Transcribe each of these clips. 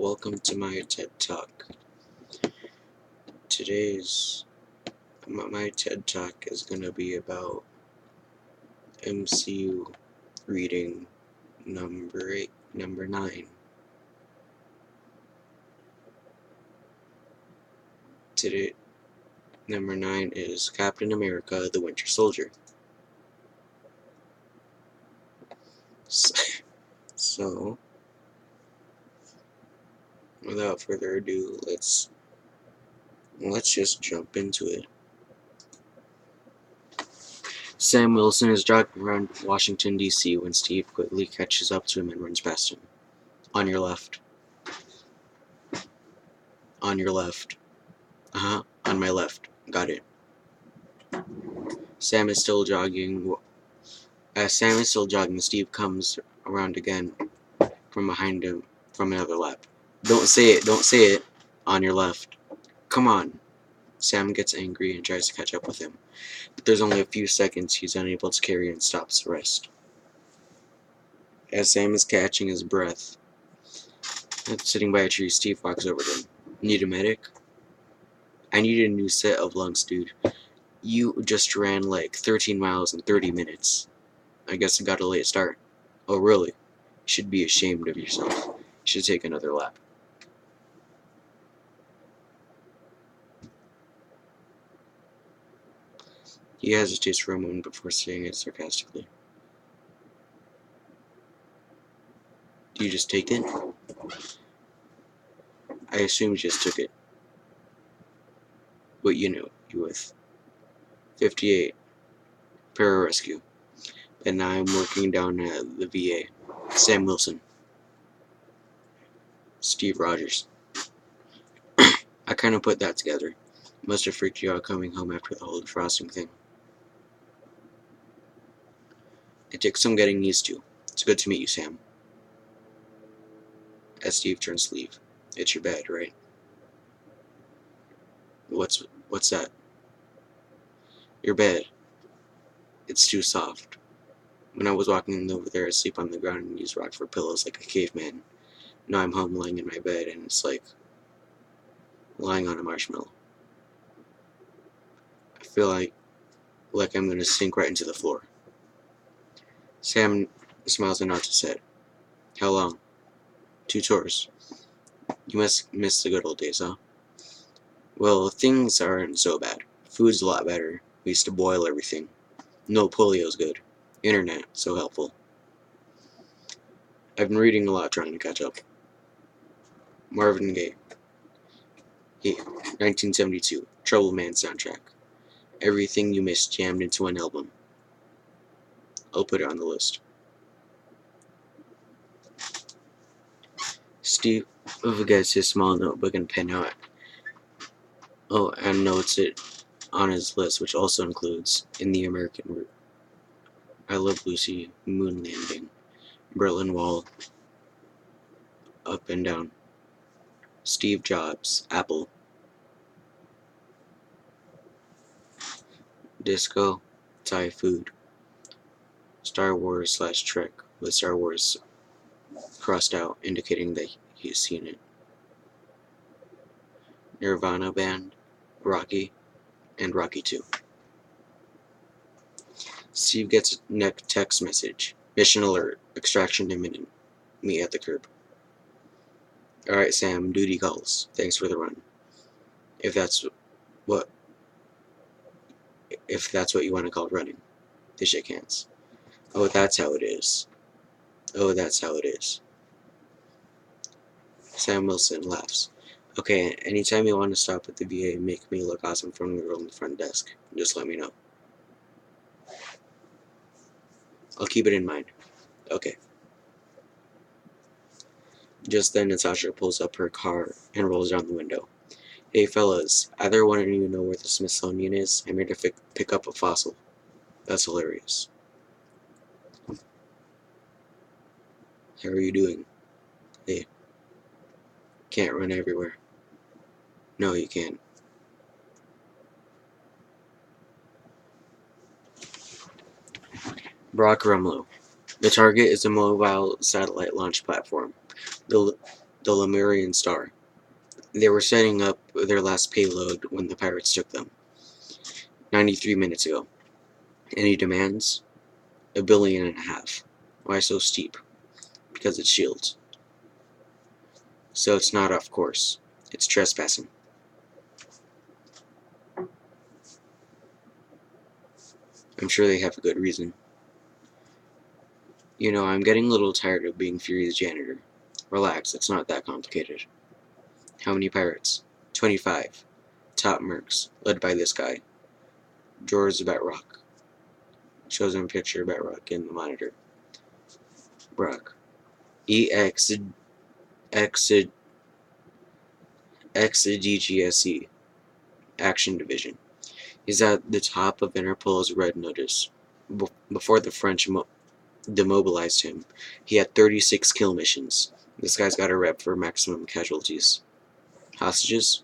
welcome to my TED Talk. Today's my TED Talk is gonna be about MCU reading number 9. Today, number 9 is Captain America: The Winter Soldier. So, without further ado, let's just jump into it. Sam Wilson is jogging around Washington, D.C. when Steve quickly catches up to him and runs past him. On your left. On your left. On my left. Got it. Sam is still jogging. As Sam is still jogging, Steve comes around again from behind him from another lap. Don't say it. On your left. Come on. Sam gets angry and tries to catch up with him, but there's only a few seconds he's unable to carry and stops the rest. As Sam is catching his breath, sitting by a tree, Steve walks over to him. Need a medic? I need a new set of lungs, dude. You just ran like 13 miles in 30 minutes. I guess I got a late start. Oh, really? You should be ashamed of yourself. You should take another lap. He hesitates for a moment before saying it sarcastically. Do you just take it? I assume you just took it. But you with 58 pararescue. And now I'm working down at the VA. Sam Wilson. Steve Rogers. I kind of put that together. Must have freaked you out coming home after the whole defrosting thing. It takes some getting used to. It's good to meet you, Sam. As Steve turns to leave. It's your bed, right? What's that? Your bed. It's too soft. When I was walking over there, I sleep on the ground and use rock for pillows like a caveman. Now I'm home lying in my bed and it's like lying on a marshmallow. I feel like I'm gonna sink right into the floor. Sam smiles and nods his head. How long? 2 tours. You must miss the good old days, huh? Well, things aren't so bad. Food's a lot better. We used to boil everything. No, polio's good. Internet, so helpful. I've been reading a lot trying to catch up. Marvin Gaye. 1972. Trouble Man soundtrack. Everything you missed jammed into one album. I'll put it on the list. Steve gets his small notebook and pen out. Oh, and notes it on his list, which also includes In the American Route, I Love Lucy, Moon Landing, Berlin Wall, Up and Down, Steve Jobs, Apple, Disco, Thai food, Star Wars / Trek, with Star Wars crossed out, indicating that he's seen it, Nirvana band, Rocky, and Rocky 2. Steve gets a text message. Mission alert. Extraction imminent. Meet at the curb. Alright, Sam. Duty calls. Thanks for the run. If that's what you want to call running. They shake hands. Oh, that's how it is. Oh, that's how it is. Sam Wilson laughs. Okay, anytime you want to stop at the VA and make me look awesome from the girl in the front desk, just let me know. I'll keep it in mind. Okay. Just then, Natasha pulls up her car and rolls down the window. Hey fellas, either one of you know where the Smithsonian is? I'm here to pick up a fossil. That's hilarious. How are you doing? Hey. Can't run everywhere. No, you can't. Brock Rumlow. The target is a mobile satellite launch platform. The the Lemurian star. They were setting up their last payload when the pirates took them. 93 minutes ago. Any demands? $1.5 billion. Why so steep? Because it's shields. So it's not off course. It's trespassing. I'm sure they have a good reason. You know, I'm getting a little tired of being Fury's janitor. Relax, it's not that complicated. How many pirates? 25. Top mercs, led by this guy. Drawers of Bedrock. Shows him a picture of Bedrock in the monitor. Brock. EXDGSE. Action Division. He's at the top of Interpol's Red Notice. Before the French demobilized him, he had 36 kill missions. This guy's got a rep for maximum casualties. Hostages?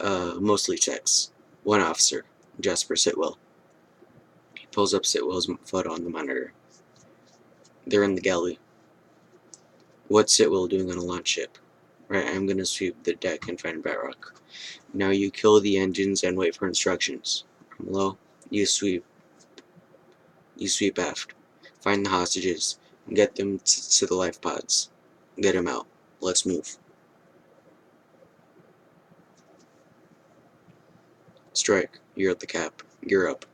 Mostly techs. One officer, Jasper Sitwell. He pulls up Sitwell's photo on the monitor. They're in the galley. What's Sitwell doing on a launch ship? Right, I'm gonna sweep the deck and find Bedrock. Now you kill the engines and wait for instructions. From low, you sweep aft. Find the hostages. Get them to the life pods. Get them out. Let's move. Strike. You're at the cap. You're up.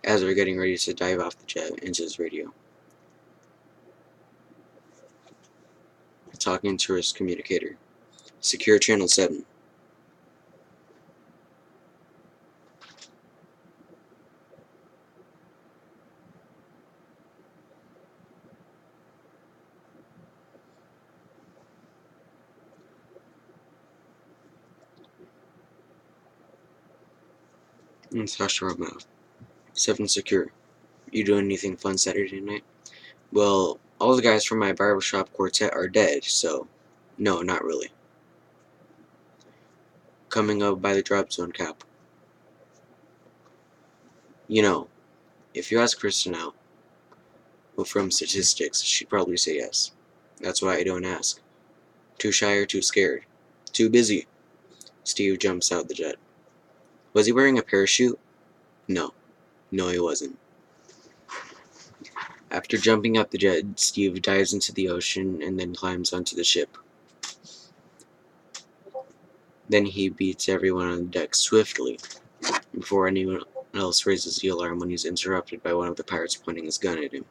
As they're getting ready to dive off the jet into his radio. Talking to his communicator. Secure channel 7. Natasha Romanoff. 7 secure. You doing anything fun Saturday night? Well, all the guys from my barbershop quartet are dead, so no, not really. Coming up by the drop zone cap. You know, if you ask Kristen out, well, from statistics, she'd probably say yes. That's why I don't ask. Too shy or too scared? Too busy. Steve jumps out the jet. Was he wearing a parachute? No. No, he wasn't. After jumping out the jet, Steve dives into the ocean and then climbs onto the ship. Then he beats everyone on the deck swiftly, before anyone else raises the alarm when he's interrupted by one of the pirates pointing his gun at him.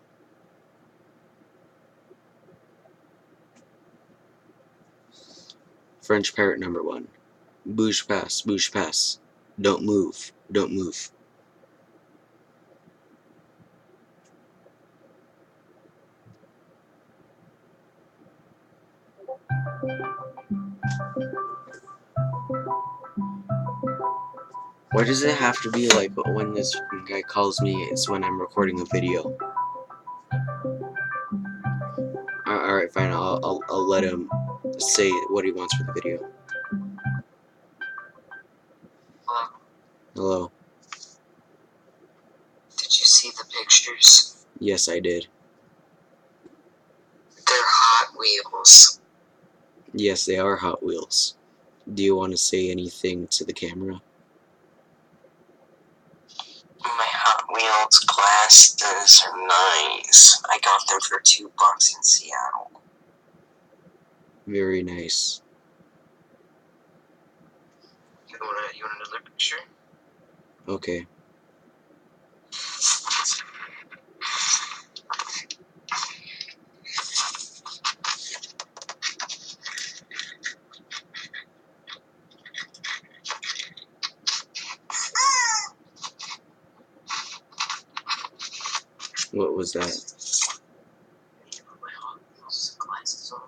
French pirate number 1. Bouge pass, bouge pass. Don't move, don't move. Why does it have to be like when this guy calls me, it's when I'm recording a video? Alright, fine, I'll let him say what he wants for the video. Hello. Hello. Did you see the pictures? Yes, I did. They're Hot Wheels. Yes, they are Hot Wheels. Do you want to say anything to the camera? My Hot Wheels glasses are nice. I got them for $2 in Seattle. Very nice. You want another picture? Okay. What was that? Put my Hot Wheels glasses on.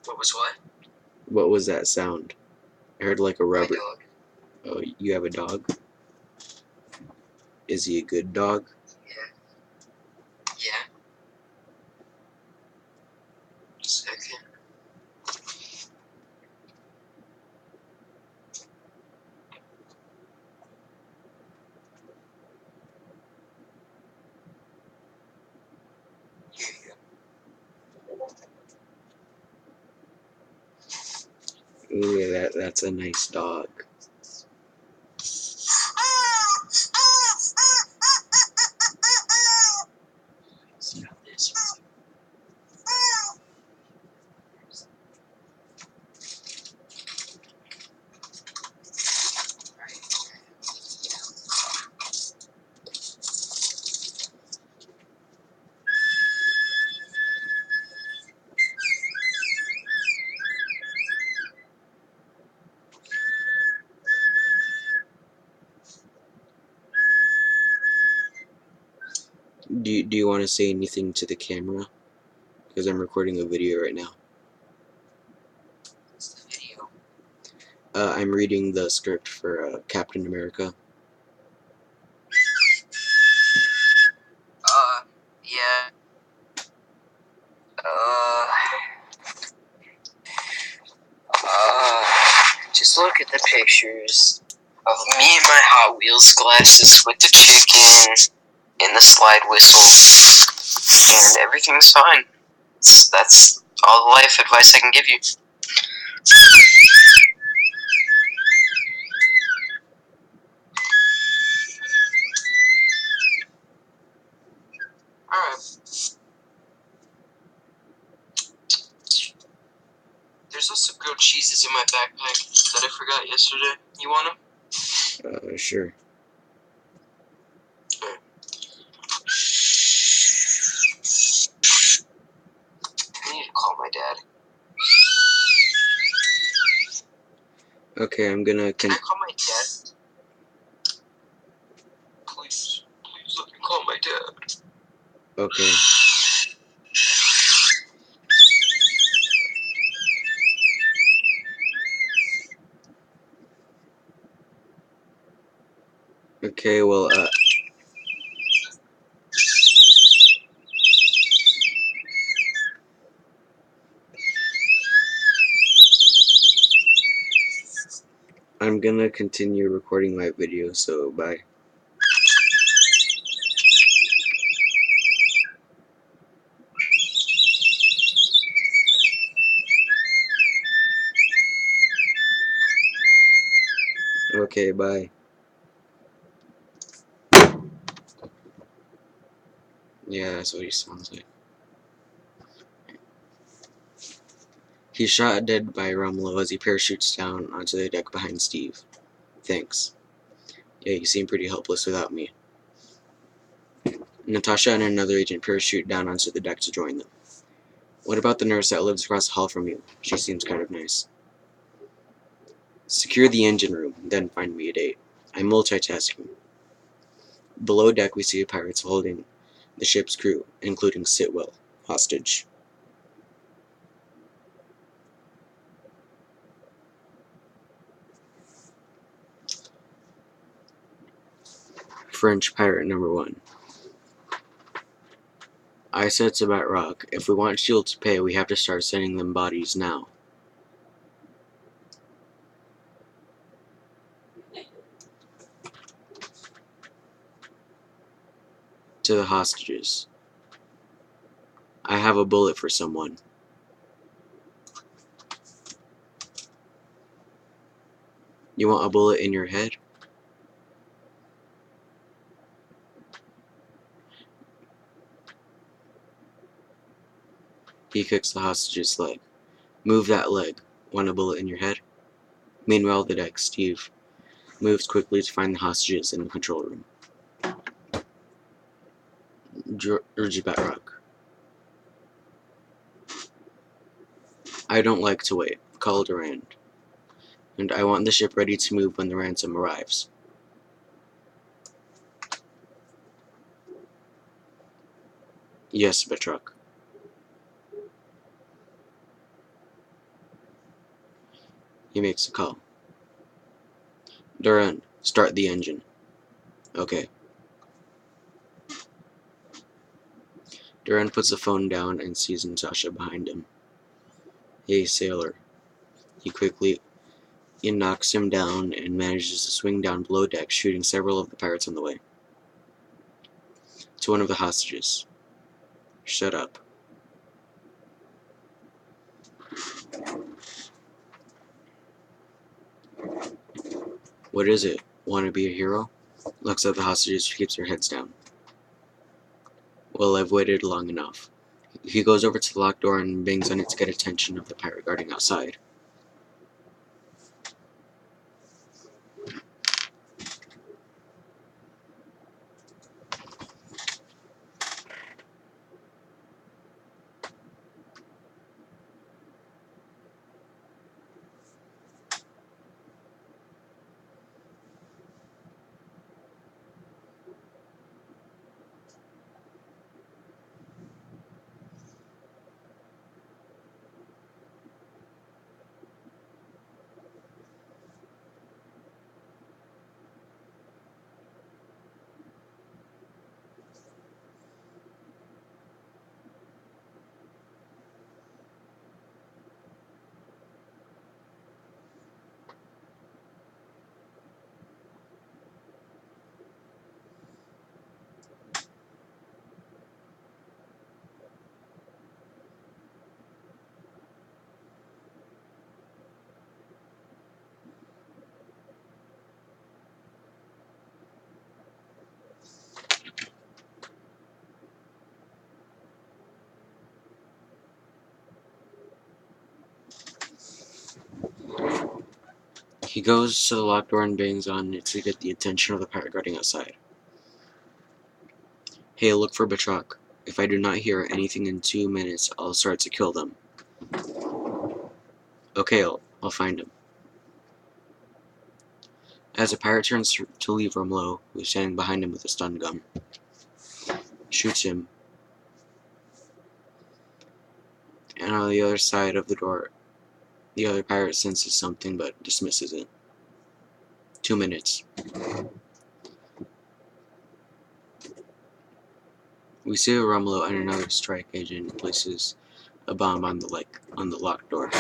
What was what? What was that sound? I heard like a rubber. My dog. Oh, you have a dog? Is he a good dog? Yeah. Second. Ooh, that's a nice dog. See how this is. Do you want to say anything to the camera? Because I'm recording a video right now. What's the video? I'm reading the script for Captain America. Yeah. Just look at the pictures of me in my Hot Wheels glasses with the chicken and the slide whistle, and everything's fine. That's all the life advice I can give you. Alright. There's also grilled cheeses in my backpack that I forgot yesterday. You want them? Sure. I need to call my dad. Okay, I'm gonna. Can I call my dad? Please let me call my dad. Okay. Okay, well, I'm gonna continue recording my video, so bye. Okay, bye. Yeah, that's what he sounds like. He's shot dead by Romulo as he parachutes down onto the deck behind Steve. Thanks. Yeah, you seem pretty helpless without me. Natasha and another agent parachute down onto the deck to join them. What about the nurse that lives across the hall from you? She seems kind of nice. Secure the engine room, then find me a date. I'm multitasking. Below deck we see pirates holding the ship's crew, including Sitwell, hostage. French pirate number 1. I said to Bat Rock, if we want S.H.I.E.L.D. to pay, we have to start sending them bodies now. To the hostages. I have a bullet for someone. You want a bullet in your head? He kicks the hostage's leg. Move that leg. Want a bullet in your head? Meanwhile, the deck, Steve moves quickly to find the hostages in the control room. Urge Batrock. I don't like to wait. Call Durand. And I want the ship ready to move when the ransom arrives. Yes, Batrock. He makes a call. Durand, start the engine. Okay. Durand puts the phone down and sees Natasha behind him. Hey, sailor. He knocks him down and manages to swing down below deck, shooting several of the pirates on the way. To one of the hostages. Shut up. What is it? Want to be a hero? Looks at the hostages, keeps her heads down. Well, I've waited long enough. He goes over to the locked door and bangs on it to get attention of the pirate guarding outside. He goes to the locked door and bangs on it to get the attention of the pirate guarding outside. Hey, look for Batroc. If I do not hear anything in 2 minutes, I'll start to kill them. Okay, I'll find him. As the pirate turns to leave Romolo, who's standing behind him with a stun gun, shoots him. And on the other side of the door, the other pirate senses something but dismisses it. 2 minutes. We see Romolo and another strike agent places a bomb on the locked door.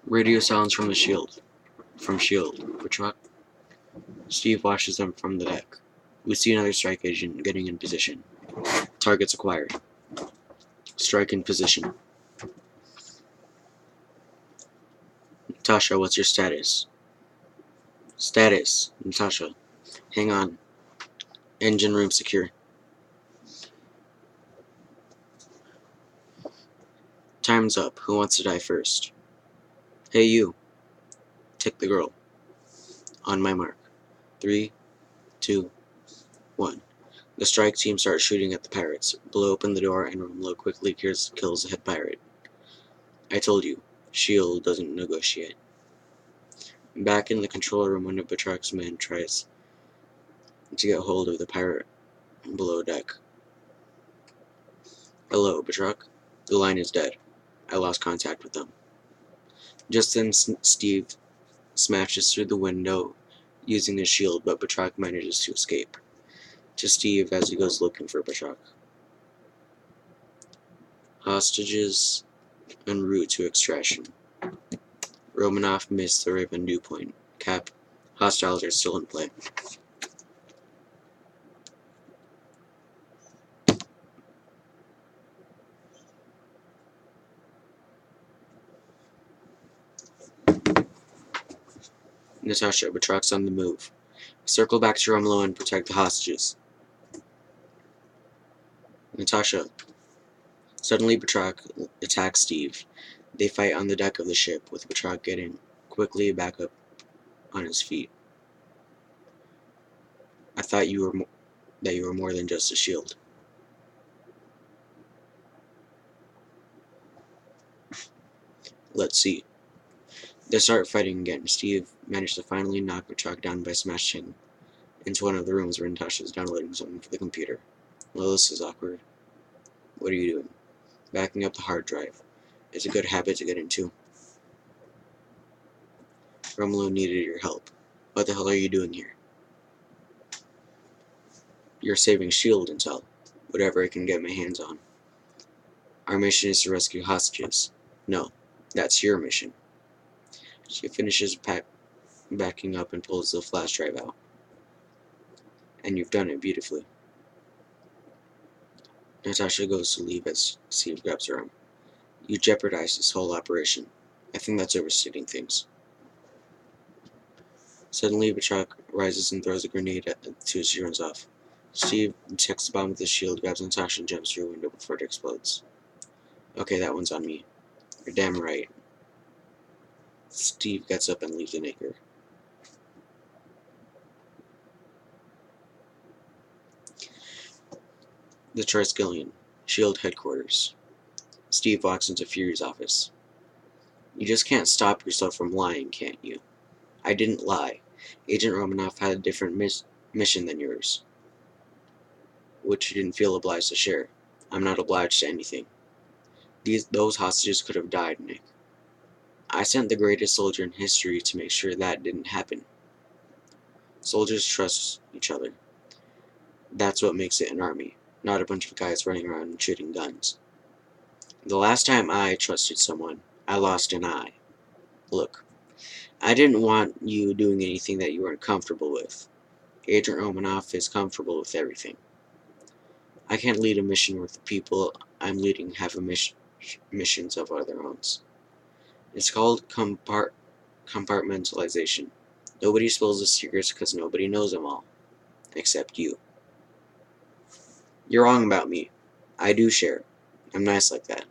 Radio sounds from Shield. Batroc. Steve watches them from the deck. We see another strike agent getting in position. Targets acquired. Strike in position. Natasha, what's your status? Status. Natasha. Hang on. Engine room secure. Time's up. Who wants to die first? Hey, you. Take the girl. On my mark. 3, 2, 1. The strike team starts shooting at the pirates. Blow open the door and Romolo quickly kills the head pirate. I told you, Shield doesn't negotiate. Back in the control room, one of Batroc's men tries to get hold of the pirate below deck. Hello, Batroc. The line is dead. I lost contact with them. Just then, Steve smashes through the window using his shield, but Batroc manages to escape. To Steve as he goes looking for Batroc. Hostages en route to extraction. Romanoff missed the Raven dew point. Cap. Hostiles are still in play. Natasha, Batroc's on the move. Circle back to Romolo and protect the hostages. Natasha. Suddenly Batroc attacks Steve. They fight on the deck of the ship, with Batroc getting quickly back up on his feet. I thought that you were more than just a shield. Let's see. They start fighting again. Steve managed to finally knock Machak down by smashing into one of the rooms where Natasha is downloading something for the computer. Well, this is awkward. What are you doing? Backing up the hard drive. It's a good habit to get into. Romulo needed your help. What the hell are you doing here? You're saving S.H.I.E.L.D. intel. Whatever I can get my hands on. Our mission is to rescue hostages. No, that's your mission. She finishes backing up and pulls the flash drive out. And you've done it beautifully. Natasha goes to leave as Steve grabs her arm. You jeopardized this whole operation. I think that's overstating things. Suddenly, Bachak rises and throws a grenade at the two as she runs off. Steve detects the bomb with his shield, grabs Natasha, and jumps through a window before it explodes. Okay, that one's on me. You're damn right. Steve gets up and leaves the acre. The Triskelion, S.H.I.E.L.D. headquarters. Steve walks into Fury's office. You just can't stop yourself from lying, can't you? I didn't lie. Agent Romanoff had a different mission than yours, which you didn't feel obliged to share. I'm not obliged to anything. Those hostages could have died, Nick. I sent the greatest soldier in history to make sure that didn't happen. Soldiers trust each other. That's what makes it an army, not a bunch of guys running around and shooting guns. The last time I trusted someone, I lost an eye. Look, I didn't want you doing anything that you weren't comfortable with. Agent Romanoff is comfortable with everything. I can't lead a mission where the people I'm leading have missions of their own. It's called compartmentalization. Nobody spills the secrets because nobody knows them all. Except you. You're wrong about me. I do share. I'm nice like that.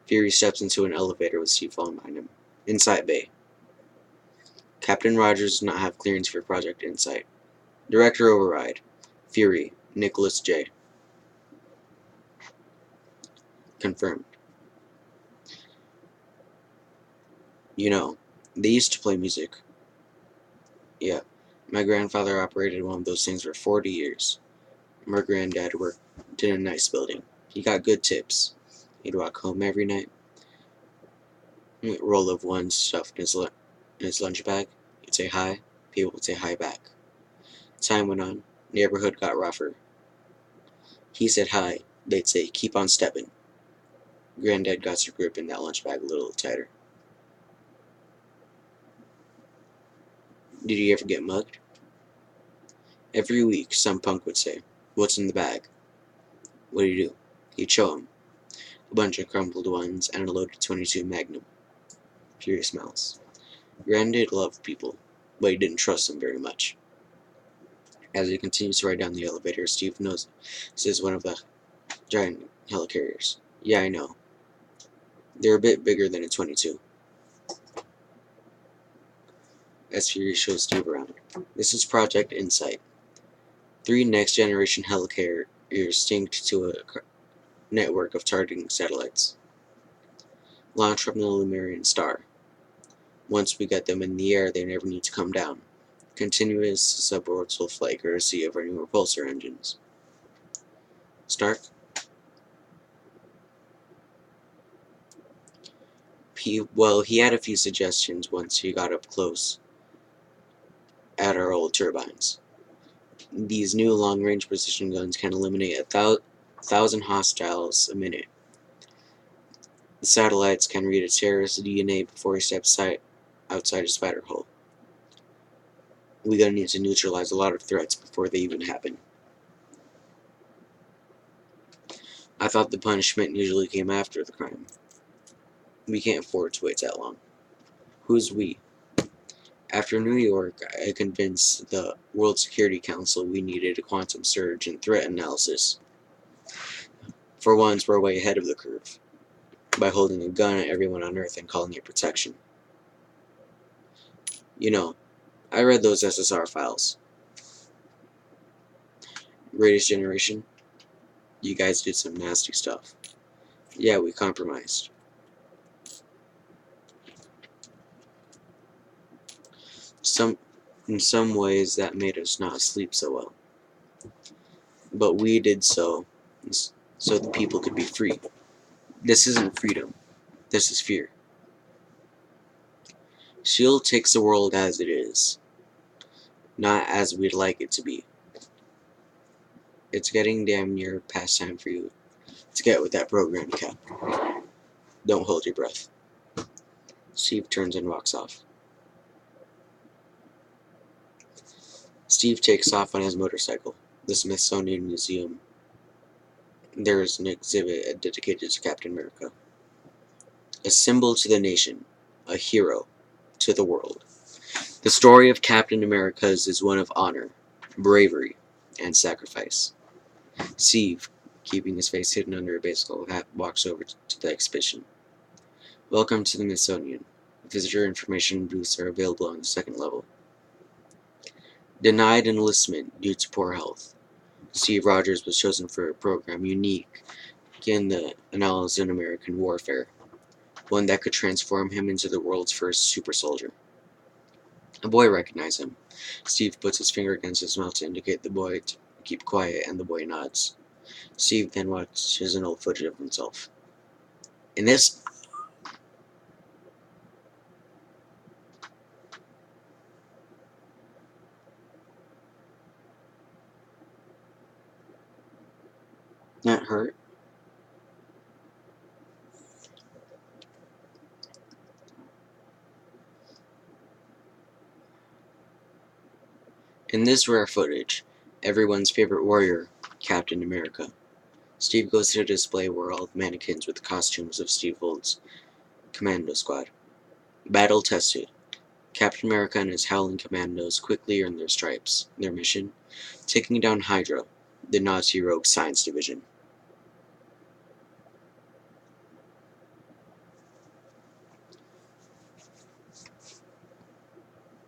Fury steps into an elevator with Steve following behind him. Insight Bay. Captain Rogers does not have clearance for Project Insight. Director override. Fury. Nicholas J. Confirmed. You know, they used to play music. Yeah. My grandfather operated one of those things for 40 years. My granddad worked in a nice building. He got good tips. He'd walk home every night. Roll of ones stuffed in his lunch bag. He'd say hi. People would say hi back. Time went on. Neighborhood got rougher. He said hi. They'd say, keep on stepping. Granddad got her grip in that lunch bag a little tighter. Did you ever get mugged? Every week, some punk would say, what's in the bag? What do you do? He'd show him. A bunch of crumpled ones and a loaded .22 Magnum. Fury smiles. Granddad loved people, but he didn't trust them very much. As he continues to ride down the elevator, Steve notices one of the giant helicarriers. Yeah, I know. They're a bit bigger than a .22. As Fury shows Steve around. This is Project Insight. 3 next-generation helicarriers synced to a network of targeting satellites. Launched from the Lemurian star. Once we get them in the air, they never need to come down. Continuous suborbital flight courtesy of our new repulsor engines. Stark? He had a few suggestions once he got up close at our old turbines. These new long-range precision guns can eliminate 1,000 hostiles a minute. The satellites can read a terrorist's DNA before he steps outside a spider hole. We're gonna need to neutralize a lot of threats before they even happen. I thought the punishment usually came after the crime. We can't afford to wait that long. Who's we? After New York, I convinced the World Security Council we needed a quantum surge in threat analysis. For once, we're way ahead of the curve, by holding a gun at everyone on Earth and calling it protection. You know, I read those SSR files. Greatest Generation, you guys did some nasty stuff. Yeah, we compromised. In some ways, that made us not sleep so well. But we did so the people could be free. This isn't freedom. This is fear. S.H.I.E.L.D. takes the world as it is, not as we'd like it to be. It's getting damn near past time for you to get with that program, Cap. Don't hold your breath. Steve turns and walks off. Steve takes off on his motorcycle. The Smithsonian Museum. There is an exhibit dedicated to Captain America. A symbol to the nation. A hero to the world. The story of Captain America's is one of honor, bravery, and sacrifice. Steve, keeping his face hidden under a baseball hat, walks over to the exhibition. Welcome to the Smithsonian. Visitor information booths are available on the second level. Denied enlistment due to poor health. Steve Rogers was chosen for a program unique in the annals of American warfare, one that could transform him into the world's first super soldier. A boy recognized him. Steve puts his finger against his mouth to indicate the boy to keep quiet, and the boy nods. Steve then watches an old footage of himself. In this that hurt. In this rare footage, everyone's favorite warrior, Captain America. Steve goes to a display where all the mannequins with the costumes of Steve Holt's commando squad. Battle tested. Captain America and his Howling Commandos quickly earned their stripes. Their mission? Taking down Hydra, the Nazi rogue science division.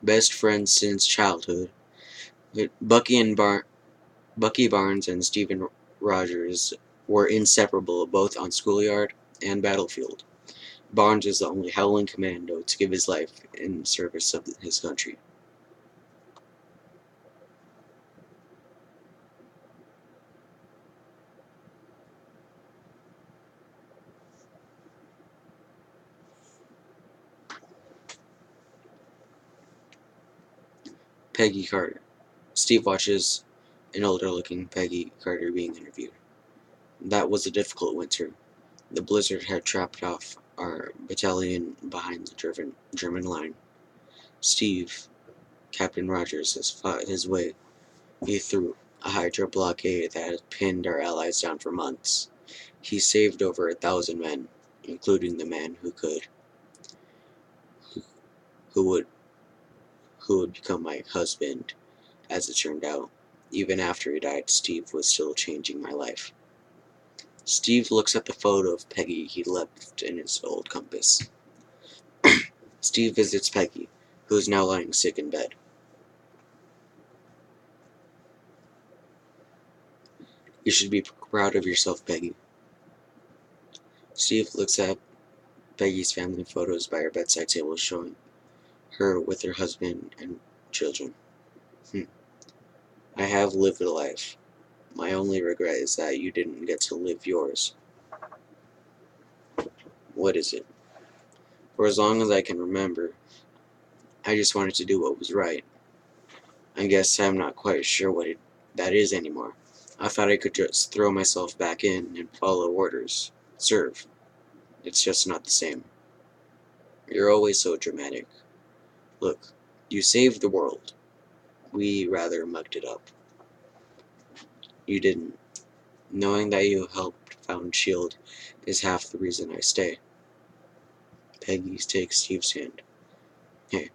Best friends since childhood. Bucky Barnes and Stephen Rogers were inseparable both on schoolyard and battlefield. Barnes is the only Howling Commando to give his life in service of his country. Peggy Carter. Steve watches an older-looking Peggy Carter being interviewed. That was a difficult winter. The blizzard had trapped off our battalion behind the German line. Steve, Captain Rogers, has fought his way through a Hydra blockade that had pinned our allies down for months. He saved over 1,000 men, including the man who would become my husband. As it turned out, even after he died, Steve was still changing my life. Steve looks at the photo of Peggy he left in his old compass. Steve visits Peggy, who is now lying sick in bed. You should be proud of yourself, Peggy. Steve looks at Peggy's family photos by her bedside table, showing her with her husband and children. I have lived a life. My only regret is that you didn't get to live yours. What is it? For as long as I can remember, I just wanted to do what was right. I guess I'm not quite sure what that is anymore. I thought I could just throw myself back in and follow orders. Serve. It's just not the same. You're always so dramatic. Look, you saved the world. We rather mucked it up. You didn't. Knowing that you helped found S.H.I.E.L.D. is half the reason I stay. Peggy takes Steve's hand. Hey,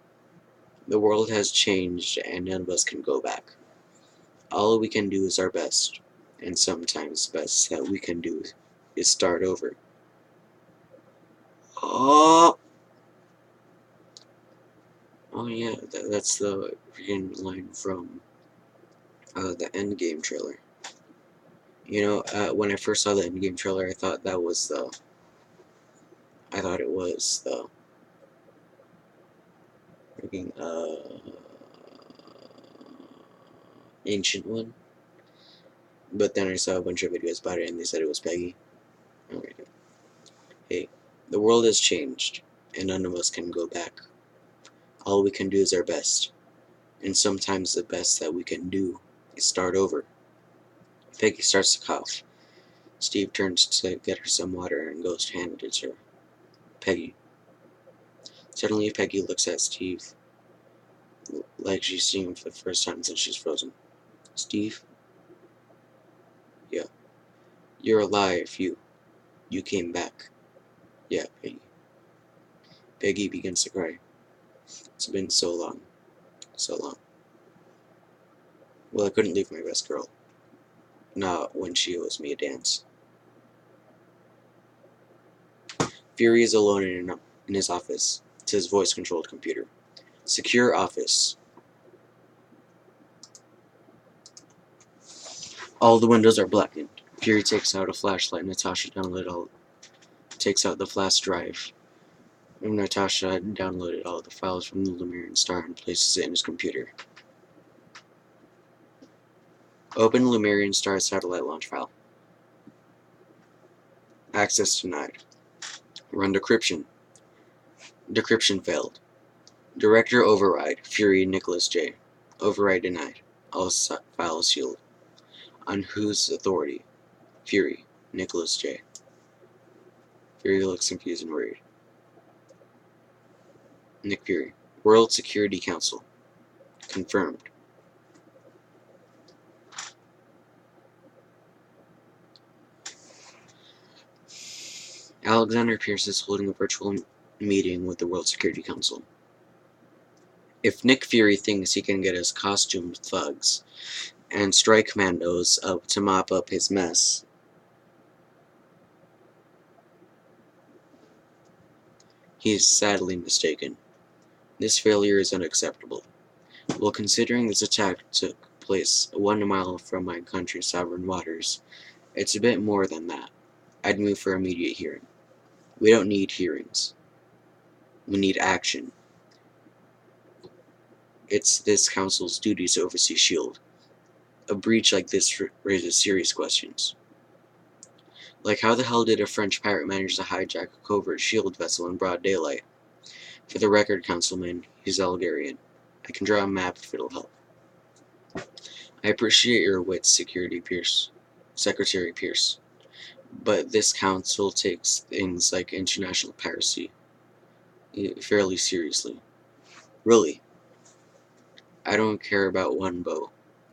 the world has changed and none of us can go back. All we can do is our best, and sometimes the best that we can do is start over. Oh yeah, that's the freaking line from the Endgame trailer. You know, when I first saw the in-game trailer, I thought it was the freaking ancient one. But then I saw a bunch of videos about it, and they said it was Peggy. Alright. Hey, the world has changed, and none of us can go back. All we can do is our best, and sometimes the best that we can do is start over. Peggy starts to cough. Steve turns to get her some water and goes to hand it to her. Peggy. Suddenly, Peggy looks at Steve like she's seeing him for the first time since she's frozen. Steve? Yeah. You're alive, you came back. Yeah, Peggy. Peggy begins to cry. It's been so long. So long. Well, I couldn't leave my best girl. Not when she owes me a dance. Fury is alone in his office. It's his voice-controlled computer. Secure office. All the windows are blackened. Fury takes out a flashlight. Natasha takes out the flash drive. Natasha downloaded all the files from the Lemurian Star and places it in his computer. Open Lemurian Star satellite launch file. Access denied. Run decryption. Decryption failed. Director override. Fury Nicholas J. Override denied. All files sealed. On whose authority? Fury Nicholas J. Fury looks confused and worried. Nick Fury. World Security Council. Confirmed. Alexander Pierce is holding a virtual meeting with the World Security Council. If Nick Fury thinks he can get his costumed thugs and strike commandos up to mop up his mess, he is sadly mistaken. This failure is unacceptable. Well, considering this attack took place 1 mile from my country's sovereign waters, it's a bit more than that. I'd move for immediate hearing. We don't need hearings. We need action. It's this council's duty to oversee S.H.I.E.L.D. A breach like this raises serious questions. Like, how the hell did a French pirate manage to hijack a covert S.H.I.E.L.D. vessel in broad daylight? For the record, Councilman, he's Algerian. I can draw a map if it'll help. I appreciate your wits, Secretary Pierce. But this council takes things like international piracy fairly seriously. Really. I don't care about one boat.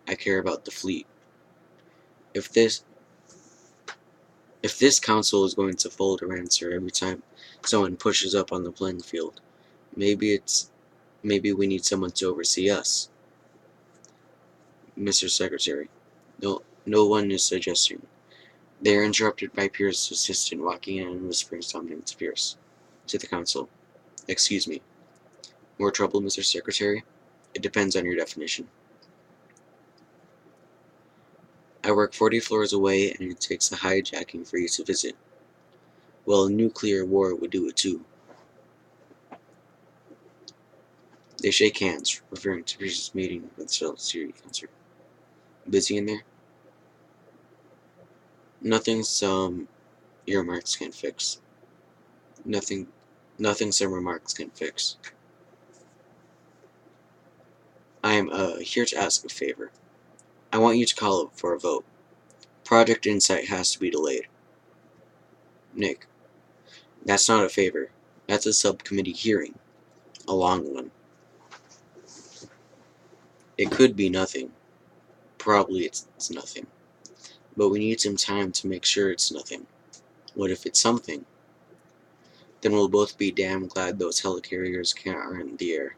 I care about the fleet. If this council is going to fold or answer every time someone pushes up on the playing field, maybe we need someone to oversee us. Mr. Secretary, no one is suggesting. They are interrupted by Pierce's assistant walking in and whispering something to Pierce. To the council. Excuse me. More trouble, Mr. Secretary? It depends on your definition. I work 40 floors away and it takes a hijacking for you to visit. Well, a nuclear war would do it too. They shake hands, referring to Pierce's meeting with the Security Council. Busy in there? Nothing some earmarks can fix. Nothing some remarks can fix. I am here to ask a favor. I want you to call for a vote. Project Insight has to be delayed. Nick, that's not a favor. That's a subcommittee hearing. A long one. It could be nothing. Probably it's nothing. But we need some time to make sure it's nothing. What if it's something? Then we'll both be damn glad those helicarriers aren't in the air.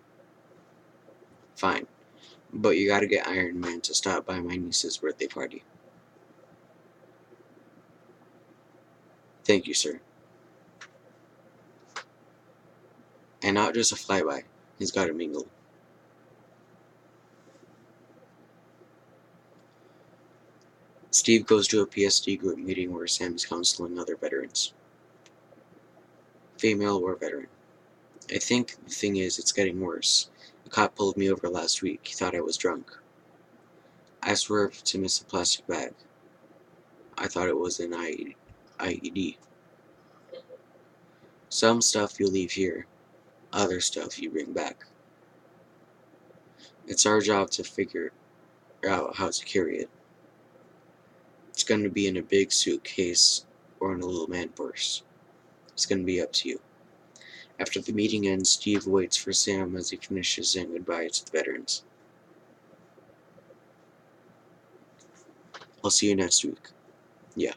Fine. But you gotta get Iron Man to stop by my niece's birthday party. Thank you, sir. And not just a flyby. He's gotta mingle. Steve goes to a PSD group meeting where Sam is counseling other veterans. Female war veteran. I think the thing is, it's getting worse. A cop pulled me over last week. He thought I was drunk. I swerved to miss a plastic bag. I thought it was an IED. Some stuff you leave here, other stuff you bring back. It's our job to figure out how to carry it. It's going to be in a big suitcase or in a little man purse. It's going to be up to you. After the meeting ends, Steve waits for Sam as he finishes saying goodbye to the veterans. I'll see you next week. Yeah.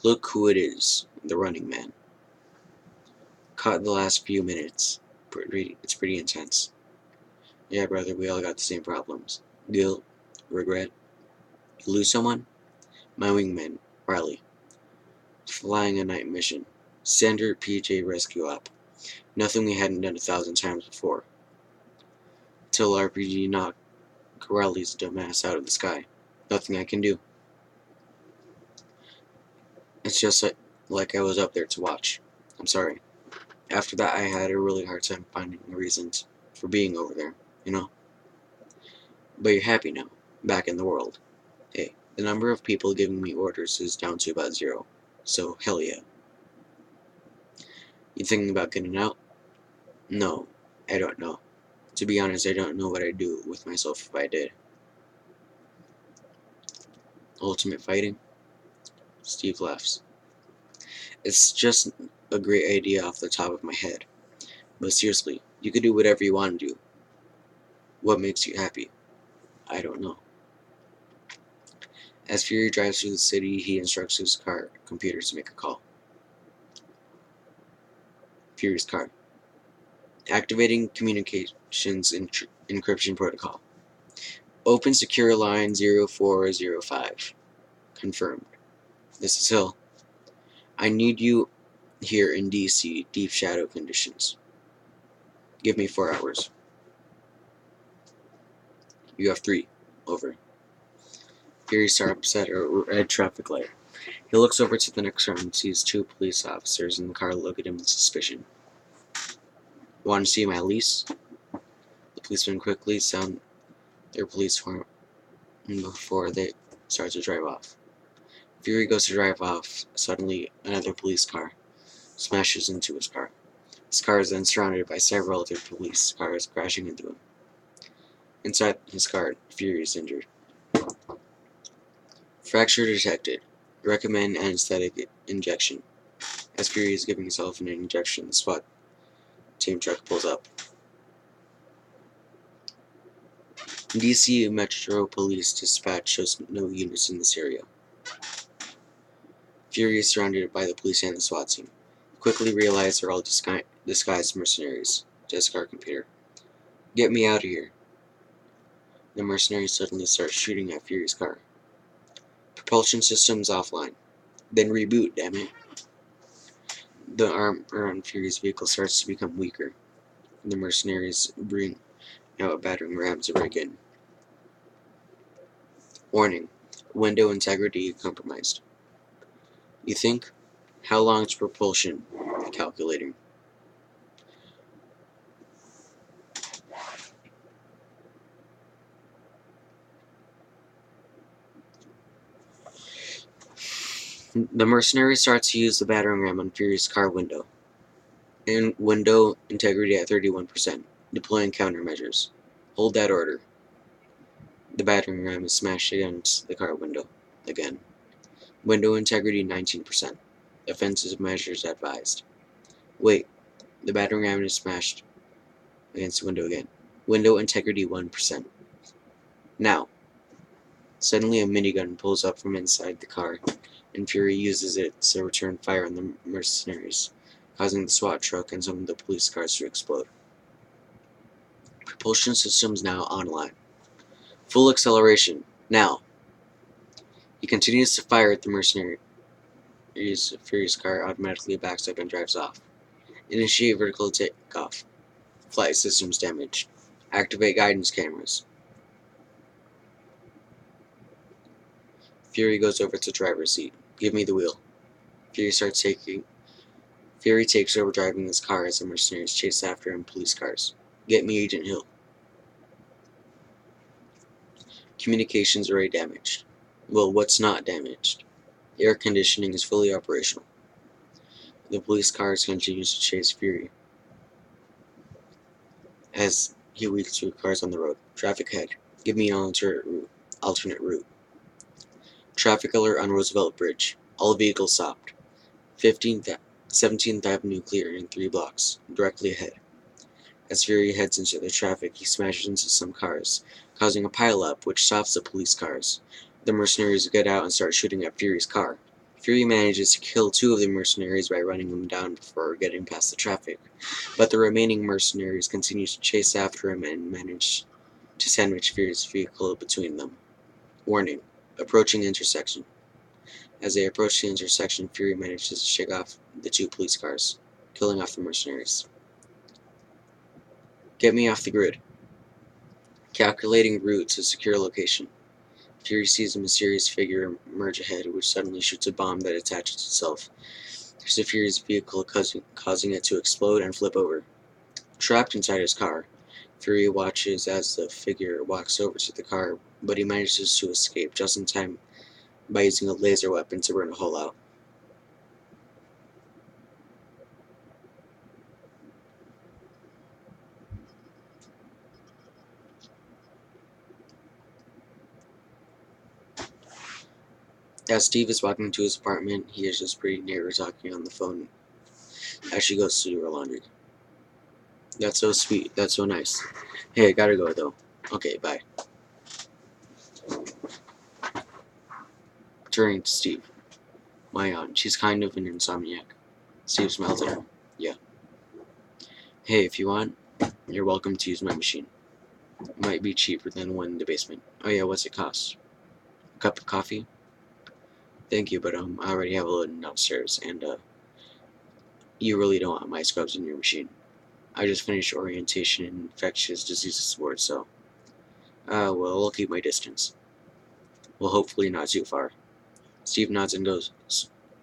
Look who it is, the running man. Caught the last few minutes. It's pretty intense. Yeah, brother, we all got the same problems. Guilt, regret. You lose someone? My wingman, Riley. Flying a night mission. Standard PJ rescue op. Nothing we hadn't done 1,000 times before. Till RPG knocked Riley's dumbass out of the sky. Nothing I can do. It's just like I was up there to watch. I'm sorry. After that, I had a really hard time finding reasons for being over there, you know? But you're happy now, back in the world. Hey, the number of people giving me orders is down to about 0. So, hell yeah. You thinking about getting out? No, I don't know. To be honest, I don't know what I'd do with myself if I did. Ultimate fighting? Steve laughs. It's just a great idea off the top of my head. But seriously, you could do whatever you want to do. What makes you happy? I don't know. As Fury drives through the city, he instructs his computer to make a call. Fury's car. Activating communications encryption protocol. Open secure line 0405. Confirmed. This is Hill. I need you here in DC, deep shadow conditions. Give me 4 hours. You have 3. Over. Fury starts at a red traffic light. He looks over to the next room and sees 2 police officers in the car look at him with suspicion. Want to see my lease? The policemen quickly sound their police horn before they start to drive off. Fury goes to drive off. Suddenly, another police car smashes into his car. His car is then surrounded by several other police cars crashing into him. Inside his car, Fury is injured. Fracture detected. Recommend anesthetic injection. As Fury is giving himself an injection, the SWAT team truck pulls up. DC Metro Police Dispatch shows no units in this area. Fury is surrounded by the police and the SWAT team. Quickly realize they're all disguised mercenaries. Just car computer. Get me out of here. The mercenaries suddenly start shooting at Fury's car. Propulsion systems offline. Then reboot, damn it. The armor on Fury's vehicle starts to become weaker. The mercenaries bring out a battering ram to break in. Warning. Window integrity compromised. You think? How long is propulsion? Calculating. The mercenary starts to use the battering ram on Fury's car window. And window integrity at 31%. Deploying countermeasures. Hold that order. The battering ram is smashed against the car window. Again. Window integrity 19%. Offensive measures advised. Wait. The battering ram is smashed against the window again. Window integrity 1%. Now. Suddenly a minigun pulls up from inside the car, and Fury uses it to return fire on the mercenaries, causing the SWAT truck and some of the police cars to explode. Propulsion systems now online. Full acceleration. Now. He continues to fire at the mercenaries. Fury's car automatically backs up and drives off. Initiate vertical takeoff. Flight systems damaged. Activate guidance cameras. Fury goes over to the driver's seat. Give me the wheel. Fury takes over driving his car as the mercenaries chase after him in police cars. Get me Agent Hill. Communications are already damaged. Well, what's not damaged? Air conditioning is fully operational. The police cars continue to chase Fury as he weaves through cars on the road. Traffic ahead. Give me an alternate route. Traffic alert on Roosevelt Bridge. All vehicles stopped. 17th Avenue clear in 3 blocks, directly ahead. As Fury heads into the traffic, he smashes into some cars, causing a pileup which stops the police cars. The mercenaries get out and start shooting at Fury's car. Fury manages to kill 2 of the mercenaries by running them down before getting past the traffic, but the remaining mercenaries continue to chase after him and manage to sandwich Fury's vehicle between them. Warning: approaching the intersection. As they approach the intersection, Fury manages to shake off the 2 police cars, killing off the mercenaries. Get me off the grid. Calculating route to secure location. Fury sees a mysterious figure emerge ahead, which suddenly shoots a bomb that attaches itself to Fury's vehicle, causing it to explode and flip over. Trapped inside his car, Fury watches as the figure walks over to the car, but he manages to escape just in time by using a laser weapon to burn a hole out. As Steve is walking to his apartment, he hears his pretty neighbor talking on the phone as she goes to do her laundry. That's so sweet. That's so nice. Hey, I gotta go though. Okay, bye. Turning to Steve. My aunt, she's kind of an insomniac. Steve smiles at her. Yeah. Hey, if you want, you're welcome to use my machine. It might be cheaper than one in the basement. Oh yeah, what's it cost? A cup of coffee? Thank you, but I already have a load downstairs, and you really don't want my scrubs in your machine. I just finished orientation in infectious diseases board, so well, I'll keep my distance. Well, hopefully not too far. Steve nods and goes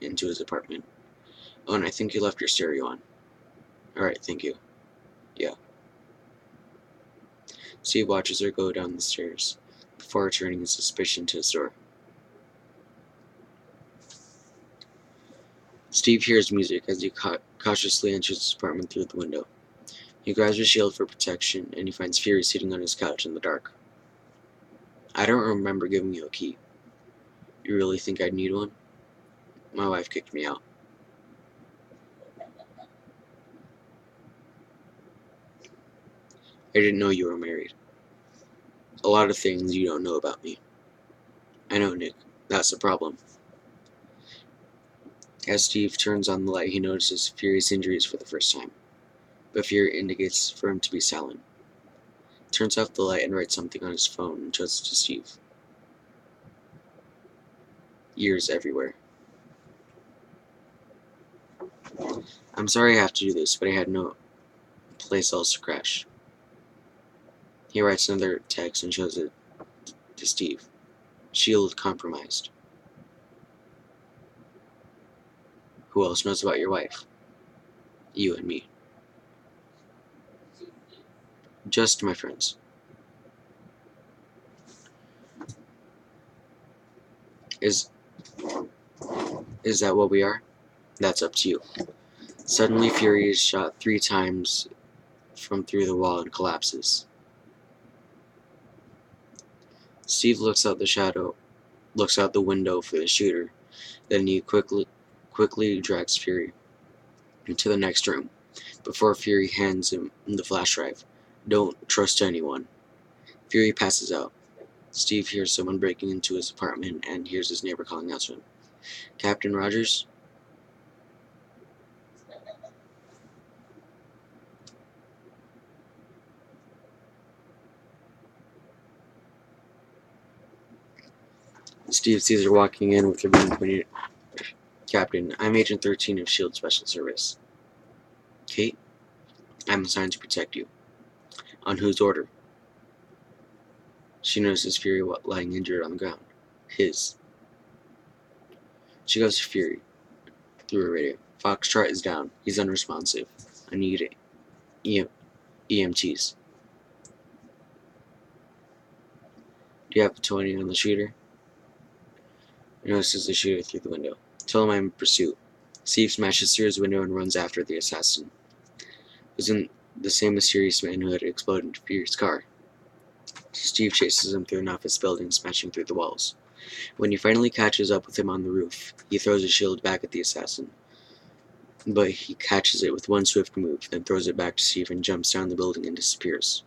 into his apartment. Oh, and I think you left your stereo on. Alright, thank you. Yeah. Steve watches her go down the stairs, before turning his suspicion to his door. Steve hears music as he cautiously enters his apartment through the window. He grabs his shield for protection, and he finds Fury sitting on his couch in the dark. I don't remember giving you a key. You really think I'd need one? My wife kicked me out. I didn't know you were married. A lot of things you don't know about me. I know, Nick. That's the problem. As Steve turns on the light, he notices Fury's injuries for the first time, but Fury indicates for him to be silent. Turns off the light and writes something on his phone and shows it to Steve. Ears everywhere. I'm sorry I have to do this, but I had no place else to crash. He writes another text and shows it to Steve. Shield compromised. Who else knows about your wife? You and me. Just my friends. Is that what we are? That's up to you. Suddenly, Fury is shot 3 times from through the wall and collapses. Steve looks out the window for the shooter. Then he quickly drags Fury into the next room, before Fury hands him the flash drive. Don't trust anyone. Fury passes out. Steve hears someone breaking into his apartment and hears his neighbor calling out to him. Captain Rogers? Steve sees her walking in with her gun pointed. Captain, I'm Agent 13 of S.H.I.E.L.D. Special Service. Kate? I'm assigned to protect you. On whose order? She notices Fury lying injured on the ground. His. She goes to Fury through her radio. Foxtrot is down. He's unresponsive. I need EMTs. Do you have a 20 on the shooter? He notices the shooter through the window. Tell him I'm in pursuit. Steve smashes through his window and runs after the assassin. It was in the same mysterious man who had exploded into Fury's car. Steve chases him through an office building, smashing through the walls. When he finally catches up with him on the roof, he throws his shield back at the assassin. But he catches it with one swift move, then throws it back to Steve and jumps down the building and disappears.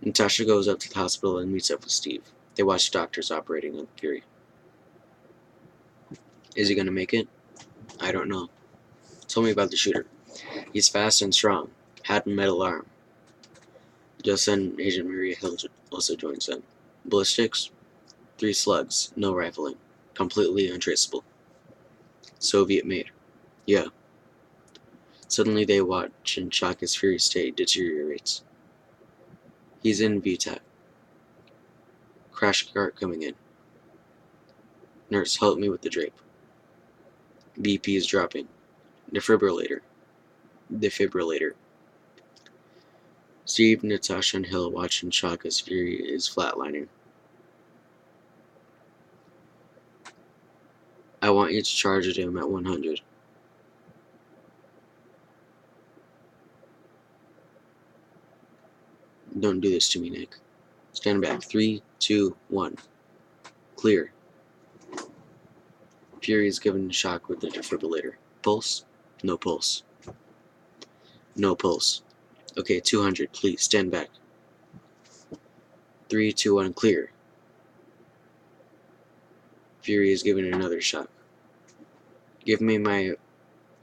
Natasha goes up to the hospital and meets up with Steve. They watch doctors operating on Fury. Is he gonna make it? I don't know. Tell me about the shooter. He's fast and strong. Had a metal arm. Just then, Agent Maria Hill also joins them. Ballistics? 3 slugs. No rifling. Completely untraceable. Soviet made. Yeah. Suddenly they watch in shock as Fury's state deteriorates. He's in VTAC. Crash cart coming in. Nurse, help me with the drape. BP is dropping. Defibrillator. Steve, Natasha, and Hill watch in shock as Fury is flatlining. I want you to charge at him at 100. Don't do this to me, Nick. Stand back. 3, 2, 1. Clear. Fury is given a shock with the defibrillator. Pulse? No pulse. No pulse. Okay, 200. Please, stand back. 3, 2, 1. Clear. Fury is given another shock. Give me my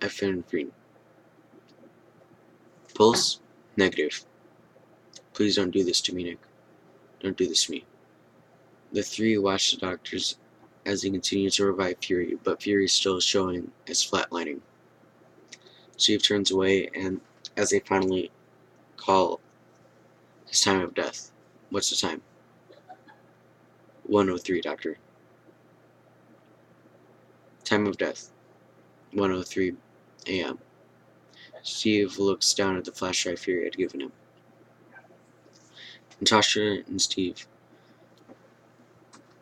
epinephrine. Pulse? Negative. Please don't do this to me, Nick. Don't do this to me. The 3 watch the doctors as they continue to revive Fury, but Fury is still showing as flatlining. Steve turns away, and as they finally call his time of death. What's the time? 1:03, Doctor. Time of death. 1:03 a.m. Steve looks down at the flash drive Fury had given him. Natasha and Steve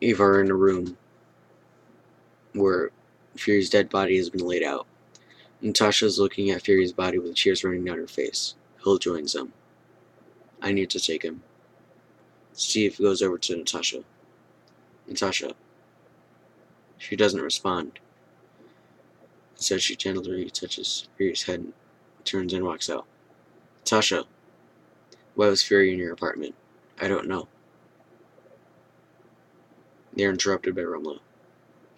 Eve are in a room where Fury's dead body has been laid out. Natasha is looking at Fury's body with tears running down her face. Hill joins them. I need to take him. Steve goes over to Natasha. Natasha. She doesn't respond. Instead, she gently touches Fury's head and turns and walks out. Natasha. Why was Fury in your apartment? I don't know. They're interrupted by Rumlow.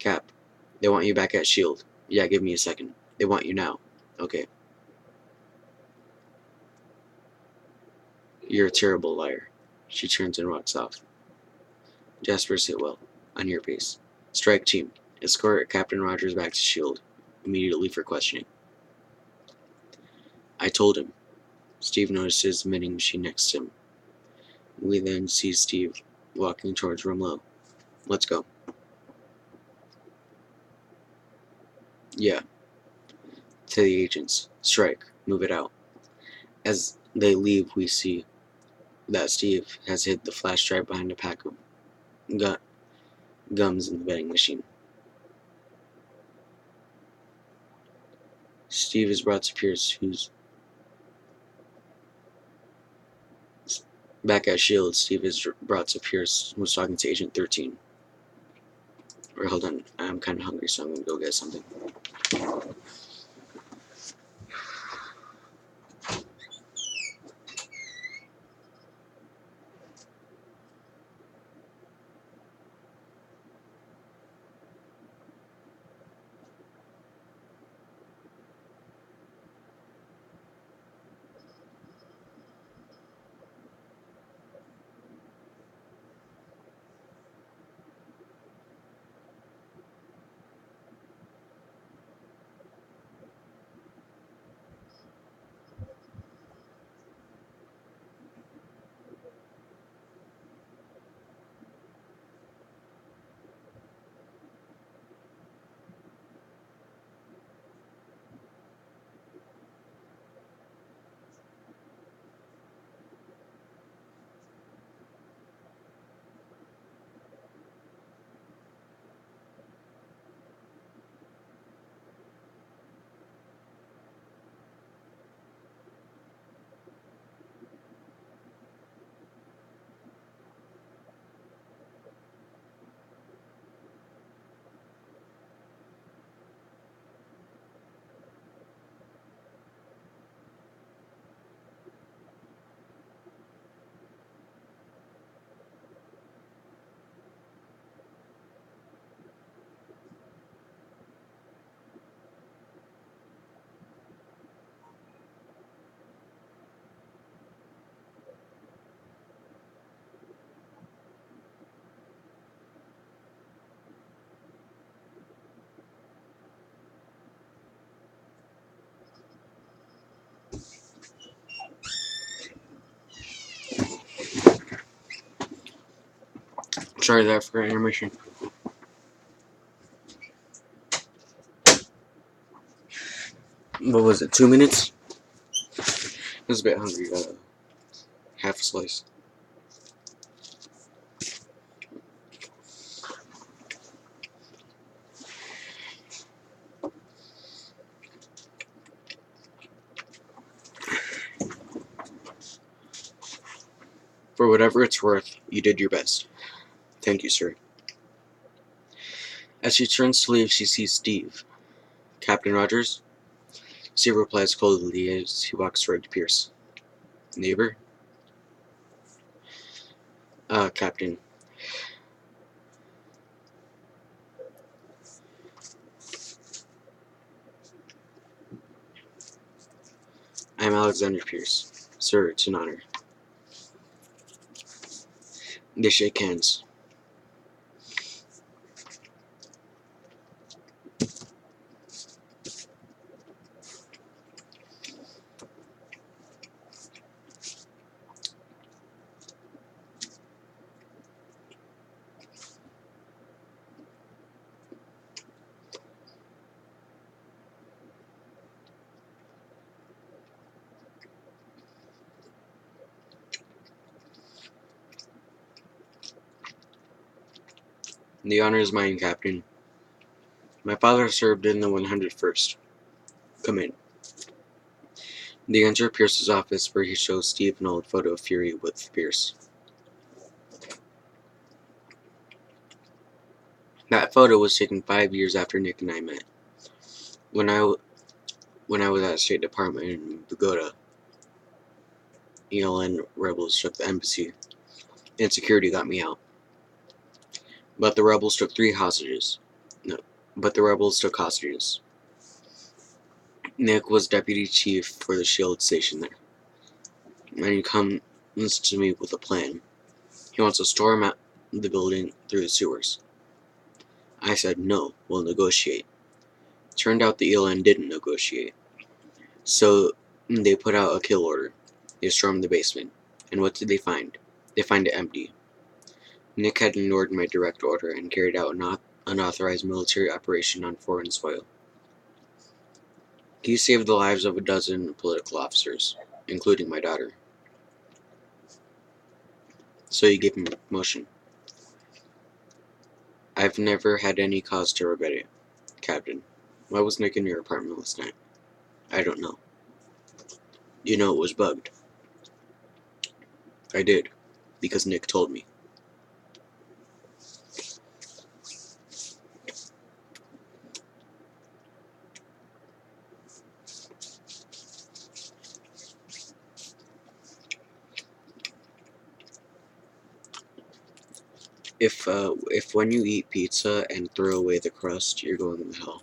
Cap. They want you back at S.H.I.E.L.D. Yeah, give me a second. They want you now. Okay. You're a terrible liar. She turns and walks off. Jasper Sitwell, on your base. Strike team. Escort Captain Rogers back to S.H.I.E.L.D. immediately for questioning. I told him. Steve notices the vending machine next to him. We then see Steve walking towards Rumlow. Let's go. Yeah. To the agents. Strike. Move it out. As they leave, we see that Steve has hid the flash drive behind a pack of gums in the vending machine. Steve is brought to Pierce, who's back at S.H.I.E.L.D. Steve is brought to Pierce, who's talking to Agent 13. Or hold on, I'm kind of hungry, so I'm going to go get something. try that for intermission. What was it, 2 minutes? I was a bit hungry. Half a slice. For whatever it's worth, you did your best. Thank you, sir. As she turns to leave, she sees Steve. Captain Rogers? Steve replies coldly as he walks toward Pierce. Neighbor? Captain. I'm Alexander Pierce. Sir, it's an honor. They shake hands. The honor is mine, Captain. My father served in the 101st. Come in. They enter Pierce's office, where he shows Steve an old photo of Fury with Pierce. That photo was taken 5 years after Nick and I met. When I was at the State Department in Bogota, ELN rebels took the embassy, and security got me out. But the rebels took hostages. Nick was deputy chief for the SHIELD station there, and he comes to me with a plan. He wants to storm out the building through the sewers. I said, no, we'll negotiate. Turned out the ELN didn't negotiate. So they put out a kill order. They stormed the basement. And what did they find? They find it empty. Nick had ignored my direct order and carried out an unauthorized military operation on foreign soil. He saved the lives of a dozen political officers, including my daughter. So you gave him a promotion. I've never had any cause to regret it, Captain. Why was Nick in your apartment last night? I don't know. You know it was bugged. I did, because Nick told me. If when you eat pizza and throw away the crust, you're going to hell.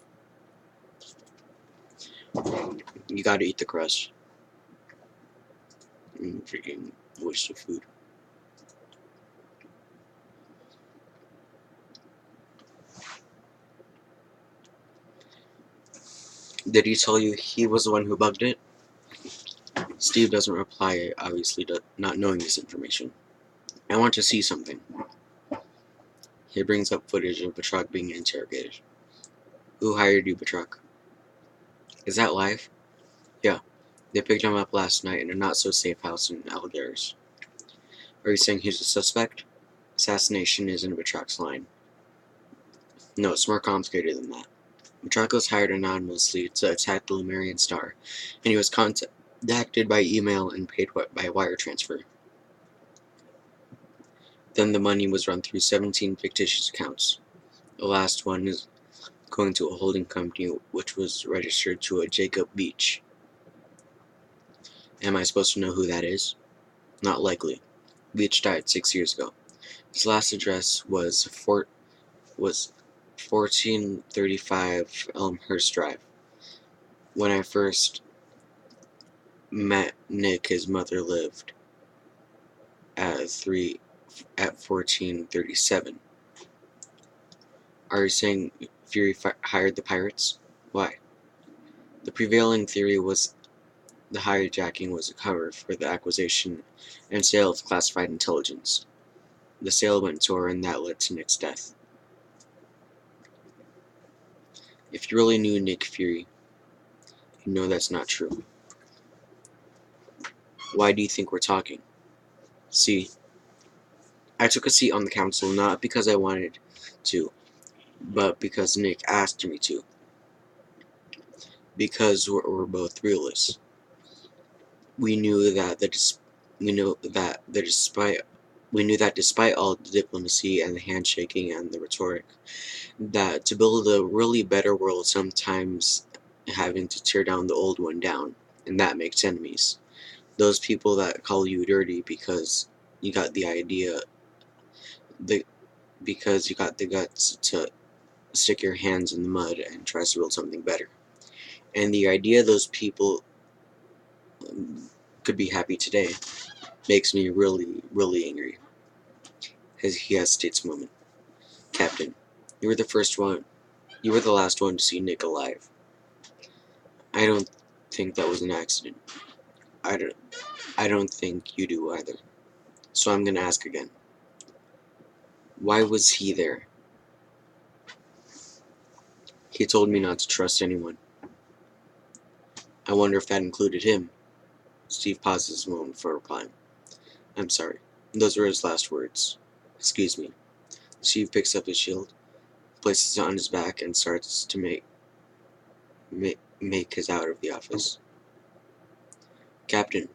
You gotta eat the crust. Freaking waste of food. Did he tell you he was the one who bugged it? Steve doesn't reply, obviously not knowing this information. I want to see something. He brings up footage of Batroc being interrogated. Who hired you, Batroc? Is that live? Yeah. They picked him up last night in a not-so-safe house in Algiers. Are you saying he's a suspect? Assassination isn't Batroc's line. No, it's more complicated than that. Batroc was hired anonymously to attack the Lemurian Star, and he was contacted by email and paid by wire transfer. Then the money was run through 17 fictitious accounts. The last one is going to a holding company which was registered to a Jacob Beach. Am I supposed to know who that is? Not likely. Beach died 6 years ago. His last address was 1435 Elmhurst Drive. When I first met Nick, his mother lived at 1437. Are you saying Fury hired the pirates? Why? The prevailing theory was the hijacking was a cover for the acquisition and sale of classified intelligence. the sail went sore and that led to Nick's death. If you really knew Nick Fury, you know that's not true. Why do you think we're talking? See, I took a seat on the council not because I wanted to, but because Nick asked me to. Because we're both realists. We knew that despite all the diplomacy and the handshaking and the rhetoric, that to build a really better world sometimes having to tear down the old one down, and that makes enemies. Those people that call you dirty because you got the idea, because you got the guts to stick your hands in the mud and try to build something better. And the idea those people could be happy today makes me really, really angry. As he hesitates a moment. Captain, you were the last one to see Nick alive. I don't think that was an accident. I don't think you do either. So I'm gonna ask again. Why was he there? He told me not to trust anyone. I wonder if that included him. Steve pauses a moment for a reply. I'm sorry. Those were his last words. Excuse me. Steve picks up his shield, places it on his back, and starts to make his out of the office. Captain,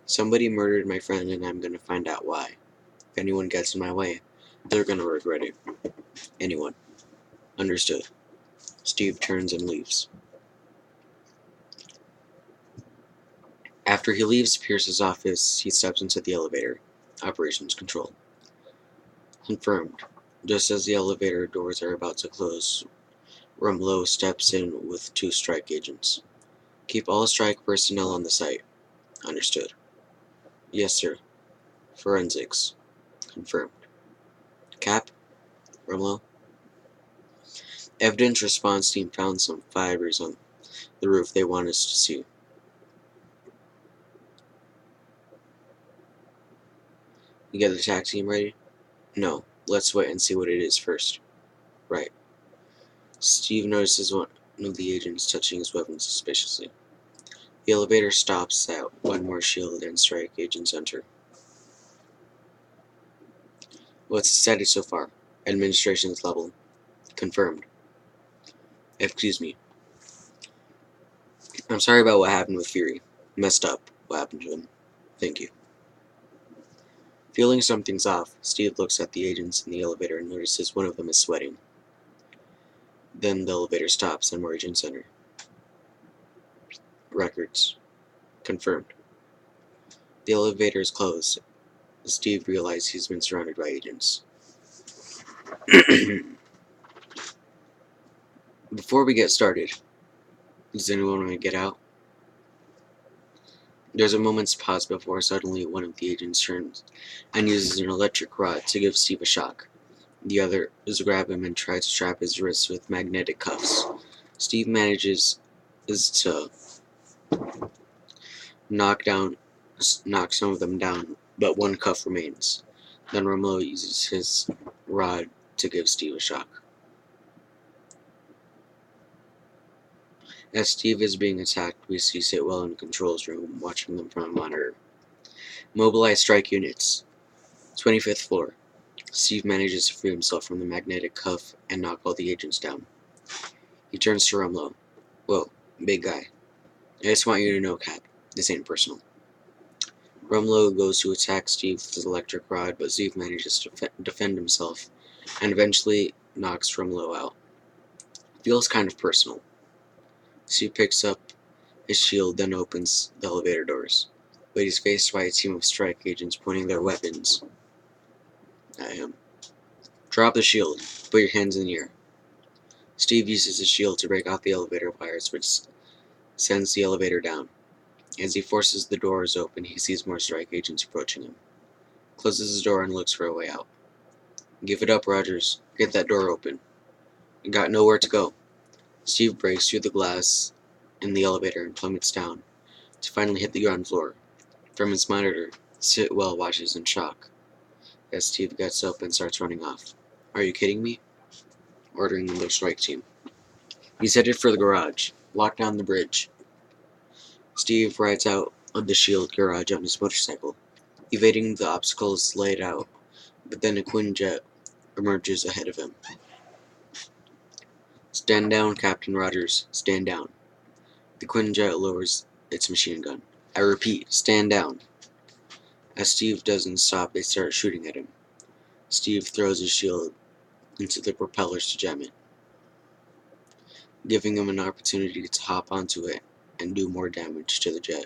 somebody murdered my friend and I'm gonna find out why. If anyone gets in my way, they're gonna regret it. Anyone. Understood. Steve turns and leaves. After he leaves Pierce's office, he steps into the elevator. Operations control. Confirmed. Just as the elevator doors are about to close, Rumlow steps in with 2 strike agents. Keep all strike personnel on the site. Understood. Yes, sir. Forensics. Confirmed. Cap? Rumlow? Evidence response team found some fibers on the roof they want us to see. You get the attack team ready? No. Let's wait and see what it is first. Right. Steve notices one of the agents touching his weapon suspiciously. The elevator stops at one more shield and strike agents enter. What's the status so far? Administration's level. Confirmed. Excuse me. I'm sorry about what happened with Fury. Messed up what happened to him. Thank you. Feeling something's off, Steve looks at the agents in the elevator and notices one of them is sweating. Then the elevator stops and more agents enter. Records. Confirmed. The elevator is closed. Steve realizes he's been surrounded by agents. Before we get started, does anyone want to get out? There's a moment's pause before suddenly one of the agents turns and uses an electric rod to give Steve a shock. The others grab him and try to strap his wrists with magnetic cuffs. Steve manages to knock some of them down, but one cuff remains. Then Romo uses his rod to give Steve a shock. As Steve is being attacked, we see Sitwell in the controls room, watching them from a monitor. Mobilize strike units. 25th floor. Steve manages to free himself from the magnetic cuff and knock all the agents down. He turns to Rumlow. Whoa, big guy. I just want you to know, Cap, this ain't personal. Rumlow goes to attack Steve with his electric rod, but Steve manages to defend himself and eventually knocks Rumlow out. Feels kind of personal. Steve picks up his shield, then opens the elevator doors, but he's faced by a team of strike agents pointing their weapons at him. Drop the shield. Put your hands in the air. Steve uses his shield to break off the elevator wires, which sends the elevator down. As he forces the doors open, he sees more strike agents approaching him. Closes his door and looks for a way out. Give it up, Rogers. Get that door open. You got nowhere to go. Steve breaks through the glass in the elevator and plummets down, to finally hit the ground floor. From his monitor, Sitwell watches in shock. as Steve gets up and starts running off. Are you kidding me? Ordering the strike team. He's headed for the garage. Lock down the bridge. Steve rides out of the shield garage on his motorcycle, evading the obstacles laid out, but then a Quinjet emerges ahead of him. Stand down, Captain Rogers. Stand down. The Quinjet lowers its machine gun. I repeat, stand down. As Steve doesn't stop, they start shooting at him. Steve throws his shield into the propellers to jam it, giving him an opportunity to hop onto it and do more damage to the jet,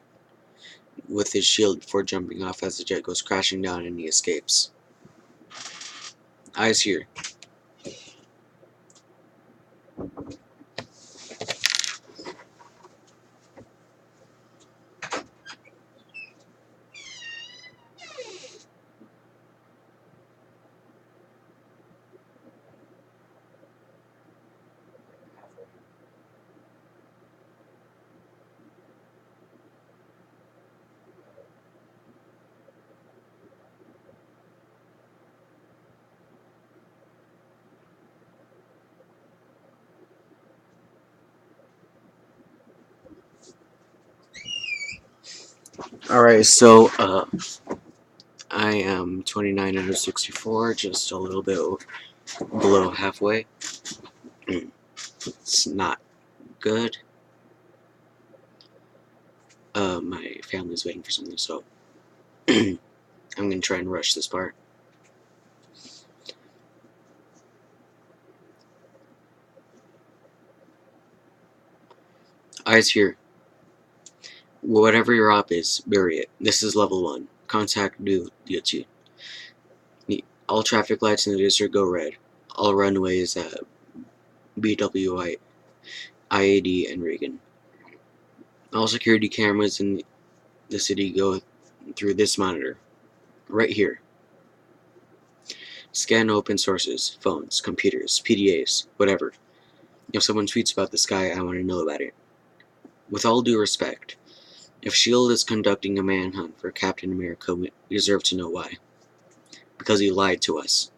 with his shield before jumping off as the jet goes crashing down and he escapes. Eyes here. Alright, so, I am 29 out of 64, just a little bit below halfway. It's not good. My family's waiting for something, so I'm gonna try and rush this part. Eyes here. Whatever your op is, bury it. This is level 1. Contact duty. All traffic lights in the district go red. All runways at BWI, IAD, and Reagan. All security cameras in the city go through this monitor. Right here. Scan open sources, phones, computers, PDAs, whatever. If someone tweets about this guy, I want to know about it. With all due respect, if S.H.I.E.L.D. is conducting a manhunt for Captain America, we deserve to know why. Because he lied to us.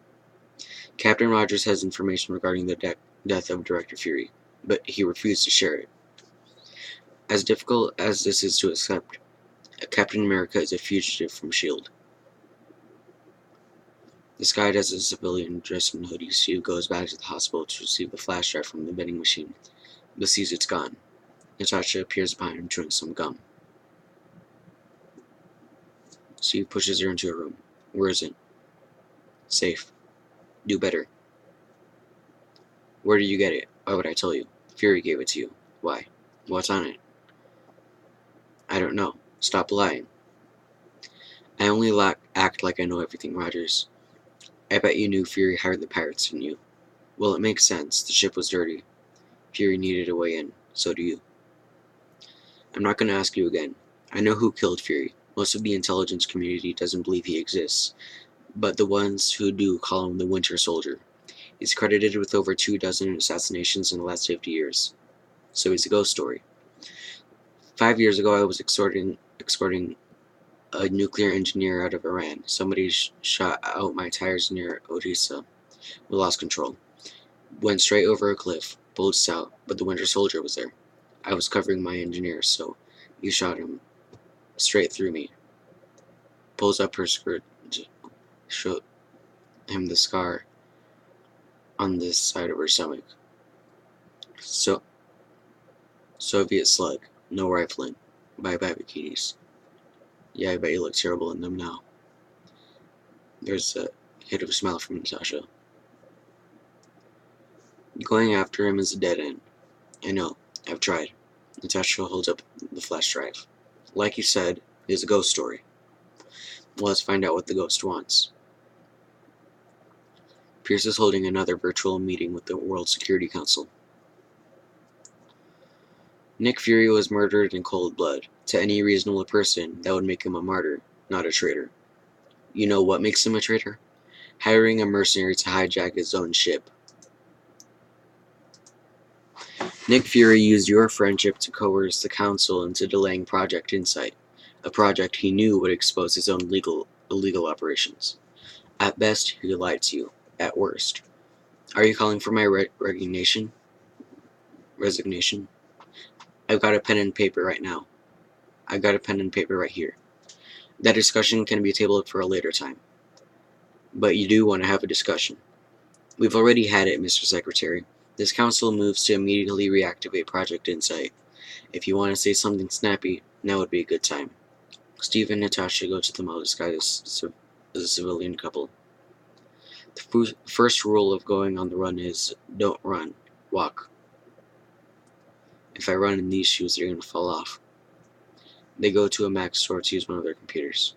Captain Rogers has information regarding the death of Director Fury, but he refused to share it. As difficult as this is to accept, Captain America is a fugitive from S.H.I.E.L.D. Disguised as a civilian dressed in hoodies, Steve goes back to the hospital to receive the flash drive from the vending machine, but sees it's gone. Natasha appears behind him chewing some gum. Steve pushes her into a room. Where is it? Safe. Do better. Where did you get it? Why would I tell you? Fury gave it to you. Why? What's on it? I don't know. Stop lying. I only act like I know everything, Rogers. I bet you knew Fury hired the pirates, didn't you? Well, it makes sense. The ship was dirty. Fury needed a way in. So do you. I'm not going to ask you again. I know who killed Fury. Most of the intelligence community doesn't believe he exists, but the ones who do call him the Winter Soldier. He's credited with over 24 assassinations in the last 50 years. So he's a ghost story. 5 years ago, I was escorting a nuclear engineer out of Iran. Somebody shot out my tires near Odessa. We lost control. Went straight over a cliff, pulled south, but the Winter Soldier was there. I was covering my engineer, so you shot him straight through me. Pulls up her skirt to show him the scar on this side of her stomach. So, Soviet slug, no rifling. Bye-bye bikinis. Yeah, I bet you look terrible in them now. There's a hit of a smile from Natasha. Going after him is a dead end. I know, I've tried. Natasha holds up the flash drive. Like you said, it is a ghost story. Well, let's find out what the ghost wants. Pierce is holding another virtual meeting with the World Security Council. Nick Fury was murdered in cold blood. To any reasonable person, that would make him a martyr, not a traitor. You know what makes him a traitor? Hiring a mercenary to hijack his own ship. Nick Fury used your friendship to coerce the Council into delaying Project Insight, a project he knew would expose his own illegal operations. At best, he lied to you. At worst. Are you calling for my resignation? Resignation? I've got a pen and paper right now. I've got a pen and paper right here. That discussion can be tabled for a later time. But you do want to have a discussion. We've already had it, Mr. Secretary. This council moves to immediately reactivate Project Insight. If you want to say something snappy, now would be a good time. Steve and Natasha go to the mall disguised as a civilian couple. The first rule of going on the run is don't run, walk. If I run in these shoes, you're going to fall off. They go to a Mac store to use one of their computers.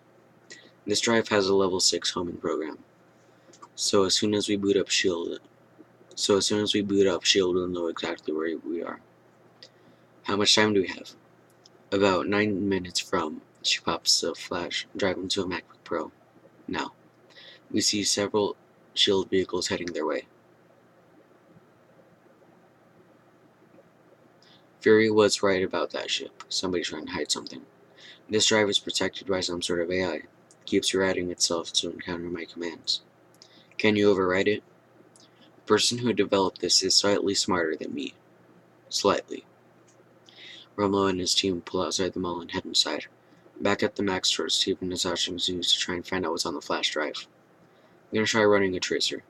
This drive has a level 6 homing program. So as soon as we boot up S.H.I.E.L.D., we'll know exactly where we are. How much time do we have? About 9 minutes from. She pops a flash, driving to a MacBook Pro. Now, we see several S.H.I.E.L.D. vehicles heading their way. Fury was right about that ship. Somebody's trying to hide something. This drive is protected by some sort of AI. It keeps rewriting itself to encounter my commands. Can you override it? The person who developed this is slightly smarter than me. Slightly. Romulo and his team pull outside the mall and head inside. Back at the Mac store, Steve and Natasha continues to try and find out what's on the flash drive. I'm going to try running a tracer.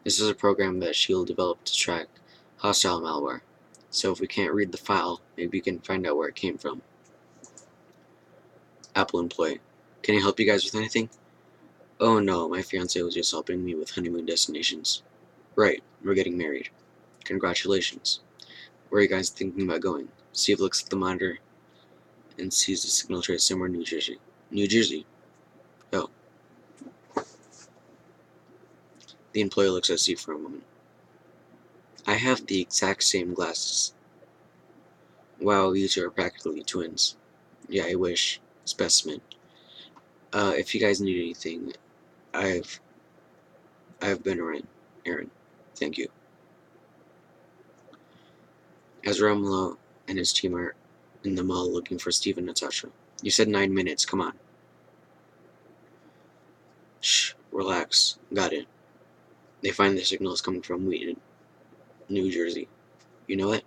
This is a program that S.H.I.E.L.D. developed to track hostile malware. So if we can't read the file, maybe we can find out where it came from. Apple employee. Can I help you guys with anything? Oh no, my fiancé was just helping me with honeymoon destinations. Right, we're getting married. Congratulations. Where are you guys thinking about going? Steve looks at the monitor and sees the signal trace somewhere in New Jersey. New Jersey? Oh. The employee looks at Steve for a moment. I have the exact same glasses. Wow, you two are practically twins. Yeah, I wish. Specimen. If you guys need anything, I've been around. Aaron. Thank you. As Romulo and his team are in the mall looking for Steve and Natasha. You said 9 minutes, come on. Shh, relax. Got it. They find the signals coming from Wheaton, New Jersey. You know it?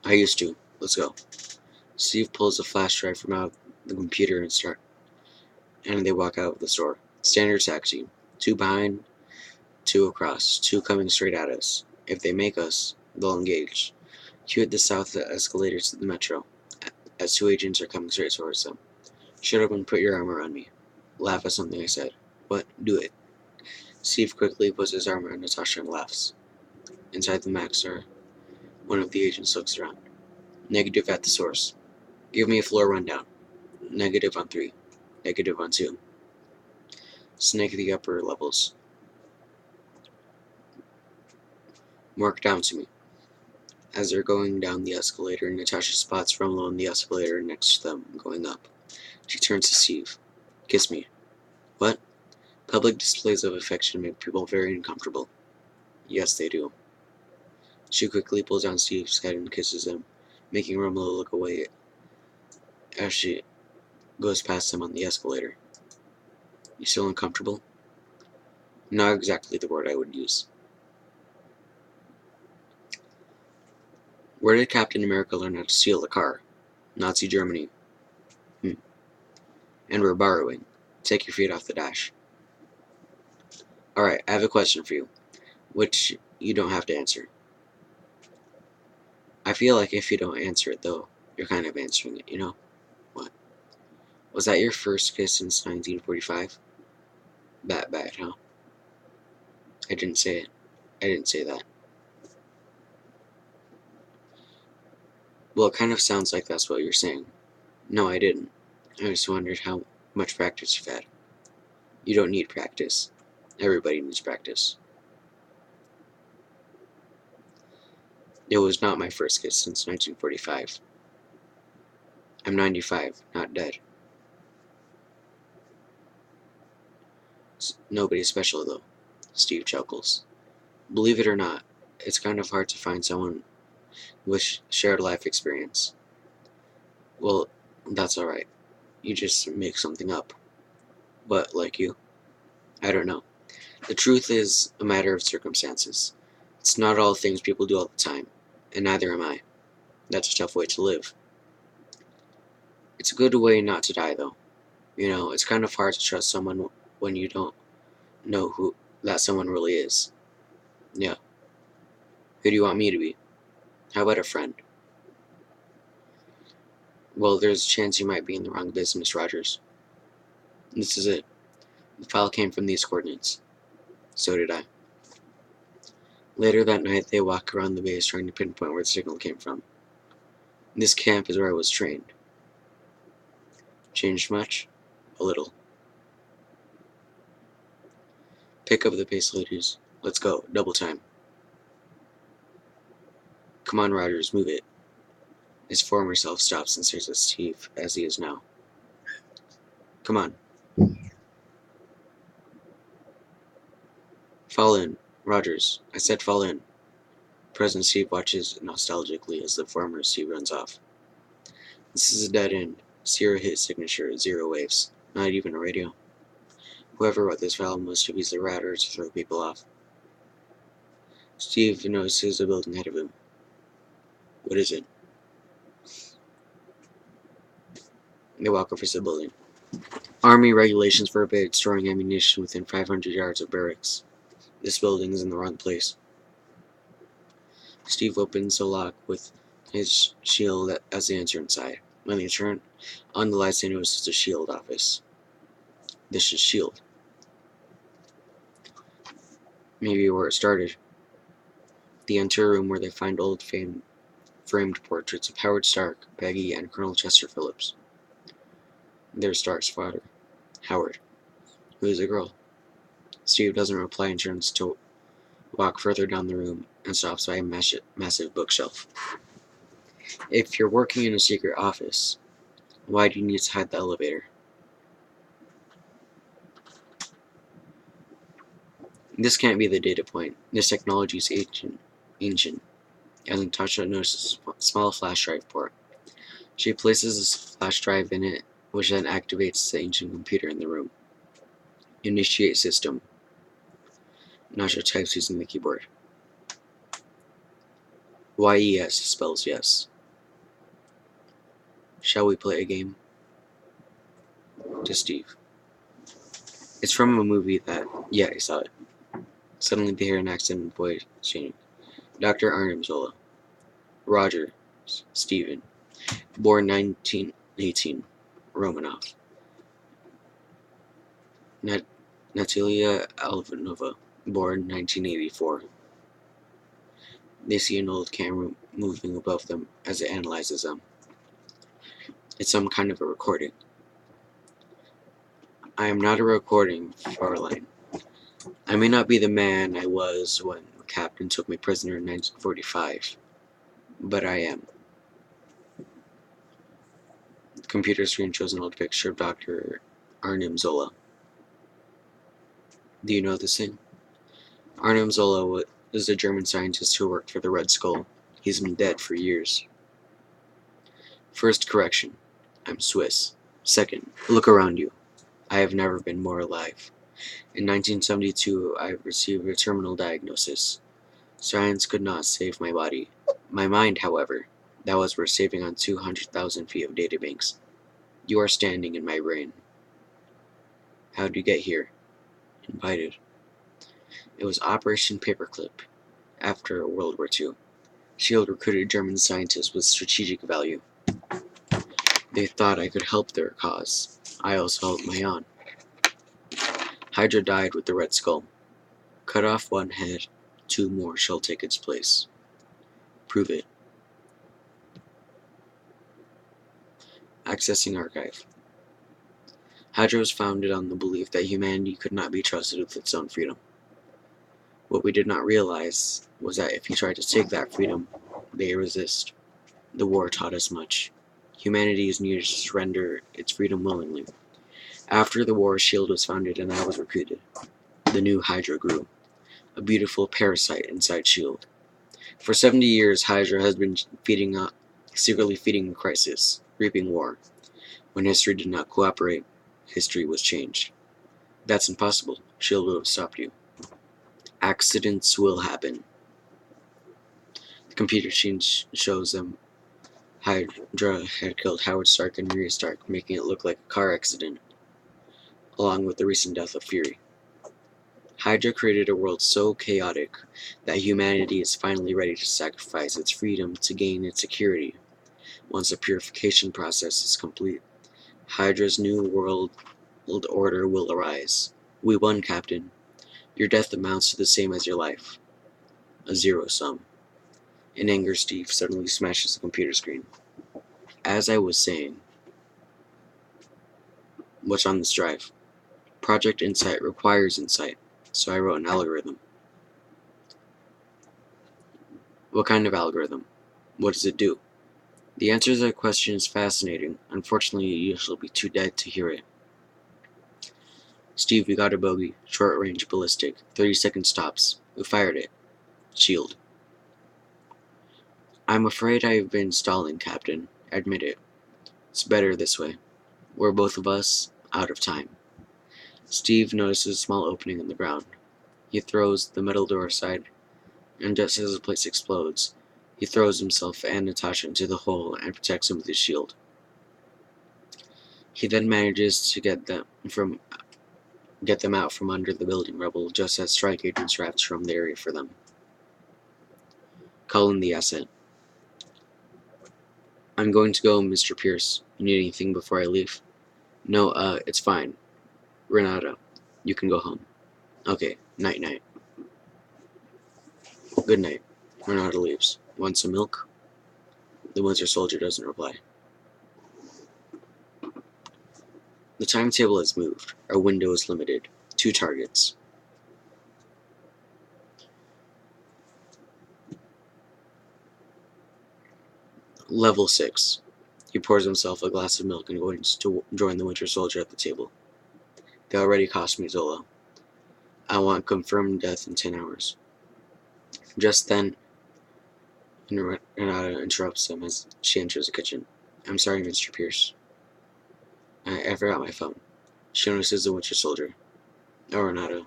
I used to. Let's go. Steve pulls a flash drive from out the computer and they walk out of the store. Standard taxi. 2 behind, 2 across, 2 coming straight at us. If they make us, they'll engage. Queue at the south escalators to the metro, as 2 agents are coming straight towards them. Shut up and put your arm around me. Laugh at something I said. What? Do it. Steve quickly puts his arm around Natasha and laughs. Inside the Mac store, one of the agents looks around. Negative at the source. Give me a floor rundown. Negative on 3. Negative on 2. Snake the upper levels. Mark down to me. As they're going down the escalator, Natasha spots Romulo on the escalator next to them, going up. She turns to Steve. Kiss me. What? Public displays of affection make people very uncomfortable. Yes, they do. She quickly pulls down Steve's head and kisses him, making Romulo look away as she goes past him on the escalator. You still uncomfortable? Not exactly the word I would use. Where did Captain America learn how to steal a car? Nazi Germany. And we're borrowing. Take your feet off the dash. Alright, I have a question for you, which you don't have to answer. I feel like if you don't answer it, though, you're kind of answering it, you know? What? Was that your first kiss since 1945? That bad, huh? I didn't say it. I didn't say that. Well, it kind of sounds like that's what you're saying. No, I didn't. I just wondered how much practice you've had. You don't need practice. Everybody needs practice. It was not my first kiss since 1945. I'm 95, not dead. Nobody's special, though. Steve chuckles. Believe it or not, it's kind of hard to find someone with shared life experience. Well, that's alright. you just make something up. But, like you, I don't know. The truth is a matter of circumstances. It's not all things people do all the time, and neither am I. That's a tough way to live. It's a good way not to die, though. You know, it's kind of hard to trust someone when you don't know who that someone really is. Yeah. Who do you want me to be? How about a friend? Well, there's a chance you might be in the wrong business, Rogers. This is it. The file came from these coordinates. So did I. Later that night, they walked around the base trying to pinpoint where the signal came from. This camp is where I was trained. Changed much? A little. Pick up the pace, ladies. Let's go. Double time. Come on, Rogers, move it. His former self stops and stares at Steve as he is now. Come on. Fall in. Rogers. I said fall in. President Steve watches nostalgically as the former Steve runs off. This is a dead end. 0 hit signature, 0 waves. Not even a radio. Whoever wrote this file must have used the router to throw people off. Steve notices a building ahead of him. What is it? They walk over to the building. Army regulations forbid storing ammunition within 500 yards of barracks. This building is in the wrong place. Steve opens the lock with his shield as they enter inside. When they turn on the lights, they notice it's a shield office. This is shield. Maybe where it started. They enter a room where they find old framed portraits of Howard Stark, Peggy, and Colonel Chester Phillips. There's Stark's father, Howard, who is a girl. Steve doesn't reply and turns to walk further down the room and stops by a massive bookshelf. If you're working in a secret office, why do you need to hide the elevator? This can't be the data point. This technology is ancient. As Natasha notices a small flash drive port. She places this flash drive in it, which then activates the ancient computer in the room. Initiate system. Natasha types using the keyboard. YES spells yes. Shall we play a game? To Steve. It's from a movie that, yeah, I saw it. Suddenly they hear an accent and voice changing. Dr. Arnim Zola. Roger. Stephen. Born 1918. Romanov. Natalia Alvanova. Born 1984. They see an old camera moving above them as it analyzes them. It's some kind of a recording. I am not a recording, Fraulein. I may not be the man I was when the captain took me prisoner in 1945, but I am. The computer screen shows an old picture of Dr. Arnim Zola. Do you know this thing? Arnim Zola is a German scientist who worked for the Red Skull. He's been dead for years. First correction. I'm Swiss. Second, look around you. I have never been more alive. In 1972, I received a terminal diagnosis. Science could not save my body. My mind, however, that was worth saving on 200,000 feet of databanks. You are standing in my brain. How did you get here? Invited. It was Operation Paperclip, after World War II. SHIELD recruited German scientists with strategic value. They thought I could help their cause. I also helped my own. Hydra died with the Red Skull. Cut off one head, 2 more shall take its place. Prove it. Accessing archive. Hydra was founded on the belief that humanity could not be trusted with its own freedom. What we did not realize was that if you tried to take that freedom, they resist. The war taught us much. Humanity is needed to surrender its freedom willingly. After the war, SHIELD was founded and I was recruited. The new Hydra grew, a beautiful parasite inside SHIELD. For 70 years, Hydra has been secretly feeding crisis, reaping war. When history did not cooperate, history was changed. That's impossible. S.H.I.E.L.D. would have stopped you. Accidents will happen. The computer change shows them Hydra had killed Howard Stark and Maria Stark, making it look like a car accident, along with the recent death of Fury. Hydra created a world so chaotic that humanity is finally ready to sacrifice its freedom to gain its security. Once the purification process is complete, Hydra's new world order will arise. We won, Captain. Your death amounts to the same as your life. A zero sum. In anger, Steve suddenly smashes the computer screen. As I was saying, what's on this drive? Project Insight requires insight, so I wrote an algorithm. What kind of algorithm? What does it do? The answer to that question is fascinating. Unfortunately, you shall be too dead to hear it. Steve, we got a bogey. Short range ballistic. 30-second stops. We fired it. Shield. I'm afraid I've been stalling, Captain. Admit it. It's better this way. We're both of us out of time. Steve notices a small opening in the ground. He throws the metal door aside, and just as the place explodes, he throws himself and Natasha into the hole and protects him with his shield. He then manages to get them out from under the building rubble just as strike agents rapture from the area for them. Call in the asset. I'm going to go, Mr. Pierce. You need anything before I leave? No, it's fine. Renata, you can go home. Okay, night-night. Good night. Renata leaves. Want some milk? The Winter Soldier doesn't reply. The timetable has moved. Our window is limited. 2 targets. Level 6. He pours himself a glass of milk and goes to join the Winter Soldier at the table. They already cost me Zola. I want confirmed death in 10 hours. Just then, Renata interrupts him as she enters the kitchen. I'm sorry, Mr. Pierce. I forgot my phone. She notices the Winter Soldier. Oh, Renata.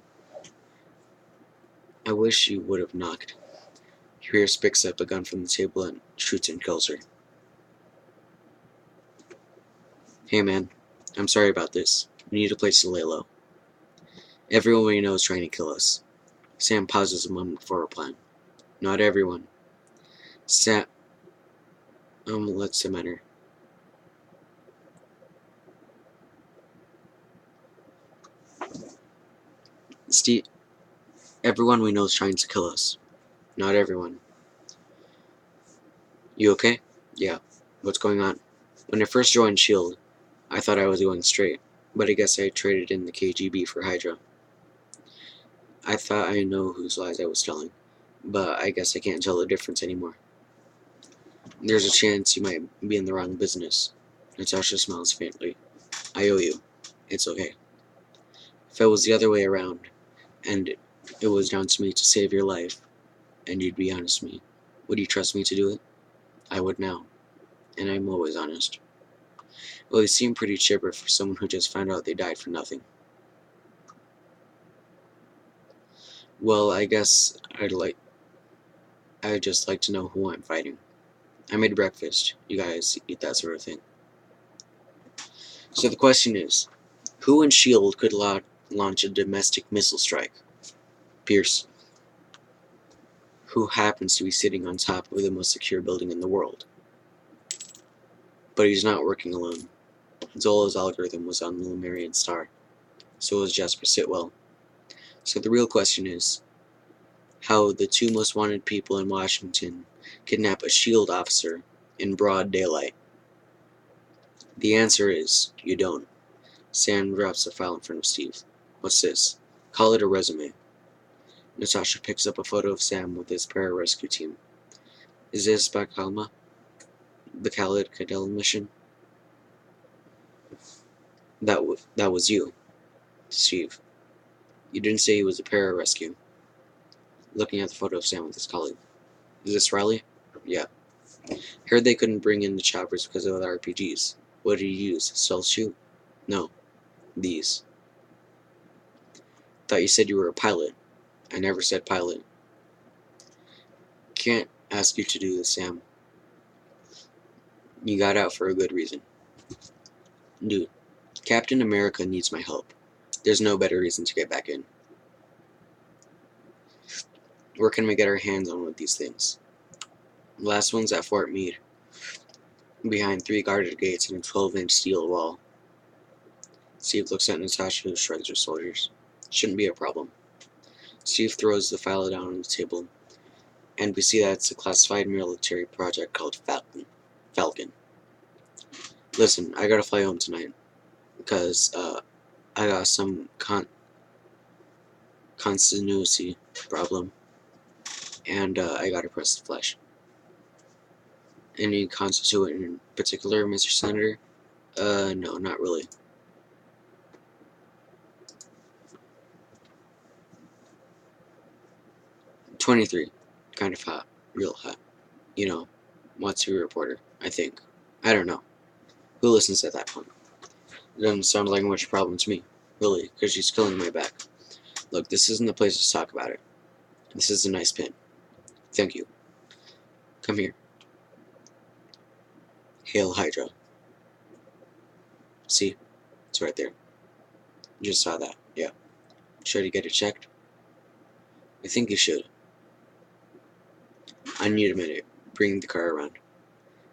I wish you would have knocked. Pierce picks up a gun from the table and shoots and kills her. Hey man, I'm sorry about this. We need a place to lay low. Everyone we know is trying to kill us. Sam pauses a moment before a plan. Not everyone. Sam lets him enter. Steve, everyone we know is trying to kill us. Not everyone. You okay? Yeah. What's going on? When I first joined S.H.I.E.L.D., I thought I was going straight, but I guess I traded in the KGB for Hydra. I thought I know whose lies I was telling, but I guess I can't tell the difference anymore. There's a chance you might be in the wrong business. Natasha smiles faintly. I owe you. It's okay. If it was the other way around, and it was down to me to save your life, and you'd be honest with me, would you trust me to do it? I would now. And I'm always honest. Well, you seem pretty chipper for someone who just found out they died for nothing. Well, I guess I'd just like to know who I'm fighting. I made breakfast. You guys eat that sort of thing. So the question is, who in S.H.I.E.L.D. could launch a domestic missile strike? Pierce. Who happens to be sitting on top of the most secure building in the world? But he's not working alone. Zola's algorithm was on the Lemurian star. So was Jasper Sitwell. So the real question is, how the 2 most wanted people in Washington kidnap a S.H.I.E.L.D. officer in broad daylight. The answer is, you don't. Sam drops the file in front of Steve. What's this? Call it a resume. Natasha picks up a photo of Sam with his pararescue team. Is this Bakalma? The Khalid Cadell mission? That was you, Steve. You didn't say he was a pararescue. Looking at the photo of Sam with his colleague. Is this Riley? Yeah. Heard they couldn't bring in the choppers because of the RPGs. What did you use? Stealth shoot? No. These. Thought you said you were a pilot. I never said pilot. Can't ask you to do this, Sam. You got out for a good reason. Dude, Captain America needs my help. There's no better reason to get back in. Where can we get our hands on one of these things? The last one's at Fort Meade, behind 3 guarded gates and a 12-inch steel wall. Steve looks at Natasha, who shrugs her shoulders. Shouldn't be a problem. Steve throws the file down on the table, and we see that it's a classified military project called Falcon. Listen, I gotta fly home tonight, because, I got some continuity problem, and, I gotta press the flash. Any constituent in particular, Mr. Senator? No, not really. "23. Kind of hot. Real hot. You know, wants to be a reporter, I think. I don't know. Who listens at that point? It doesn't sound like much problem to me, really, because she's killing my back. Look, this isn't the place to talk about it. This is a nice pin. Thank you. Come here. Hail Hydra. See? It's right there. Just saw that. Yeah. Should you get it checked? I think you should. I need a minute. Bring the car around."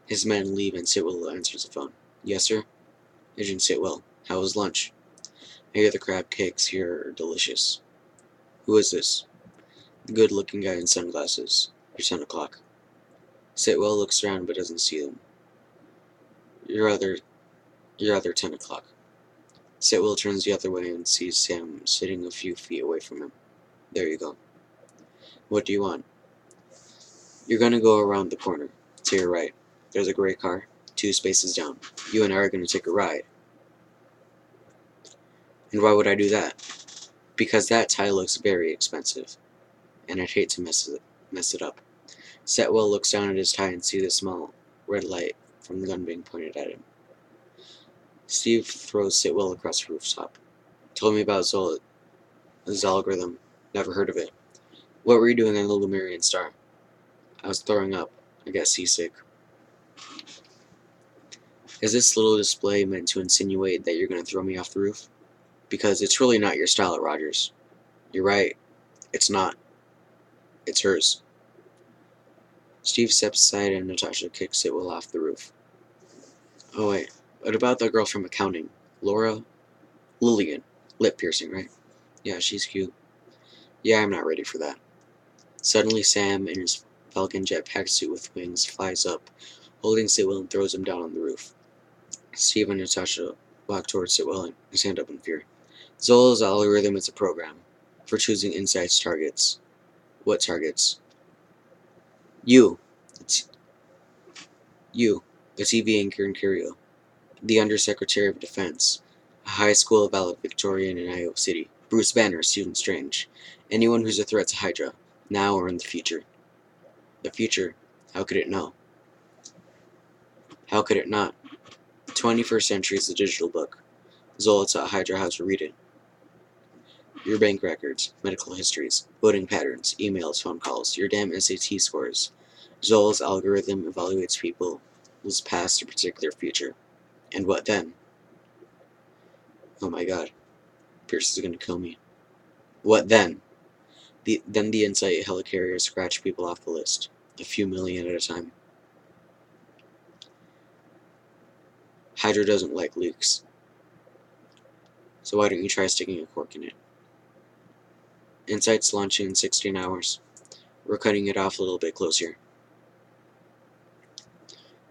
His men leave and Sitwell answers the phone. "Yes, sir?" "Agent Sitwell, how was lunch?" "I hear the crab cakes here are delicious." "Who is this?" "The good-looking guy in sunglasses. You're 10 o'clock. Sitwell looks around but doesn't see them. Your other 10 o'clock. Sitwell turns the other way and sees Sam sitting a few feet away from him. "There you go. What do you want?" "You're gonna go around the corner. To your right. There's a gray car, 2 spaces down. You and I are gonna take a ride." "And why would I do that?" "Because that tie looks very expensive, and I'd hate to mess it up." Sitwell looks down at his tie and sees a small red light from the gun being pointed at him. Steve throws Sitwell across the rooftop. "Told me about Zola's algorithm. Never heard of it. What were you doing on the Lumerian Star?" "I was throwing up. I got seasick." "Is this little display meant to insinuate that you're going to throw me off the roof? Because it's really not your style at Rogers." "You're right. It's not. It's hers." Steve steps aside and Natasha kicks Sitwell off the roof. "Oh wait, what about the girl from accounting? Laura? Lillian. Lip piercing, right?" "Yeah, she's cute." "Yeah, I'm not ready for that." Suddenly Sam, in his Falcon jetpack suit with wings, flies up, holding Sitwell and throws him down on the roof. Steve and Natasha walk towards Sitwell and stand up in fear. "Zola's algorithm is a program for choosing insights targets." "What targets?" "You. It's you, a TV anchor in Curio, the Undersecretary of Defense, a high school valedictorian in Iowa City, Bruce Banner, Student Strange, anyone who's a threat to Hydra, now or in the future." "The future? How could it know?" "How could it not? The 21st century is a digital book. Zola taught Hydra how to read it. Your bank records, medical histories, voting patterns, emails, phone calls, your damn SAT scores. Zola's algorithm evaluates people's past to predict their future. And what then?" "Oh my god. Pierce is gonna kill me." "What then?" Then the Insight helicarriers scratch people off the list, a few million at a time. Hydra doesn't like leaks. So why don't you try sticking a cork in it? Insight's launching in 16 hours. We're cutting it off a little bit closer.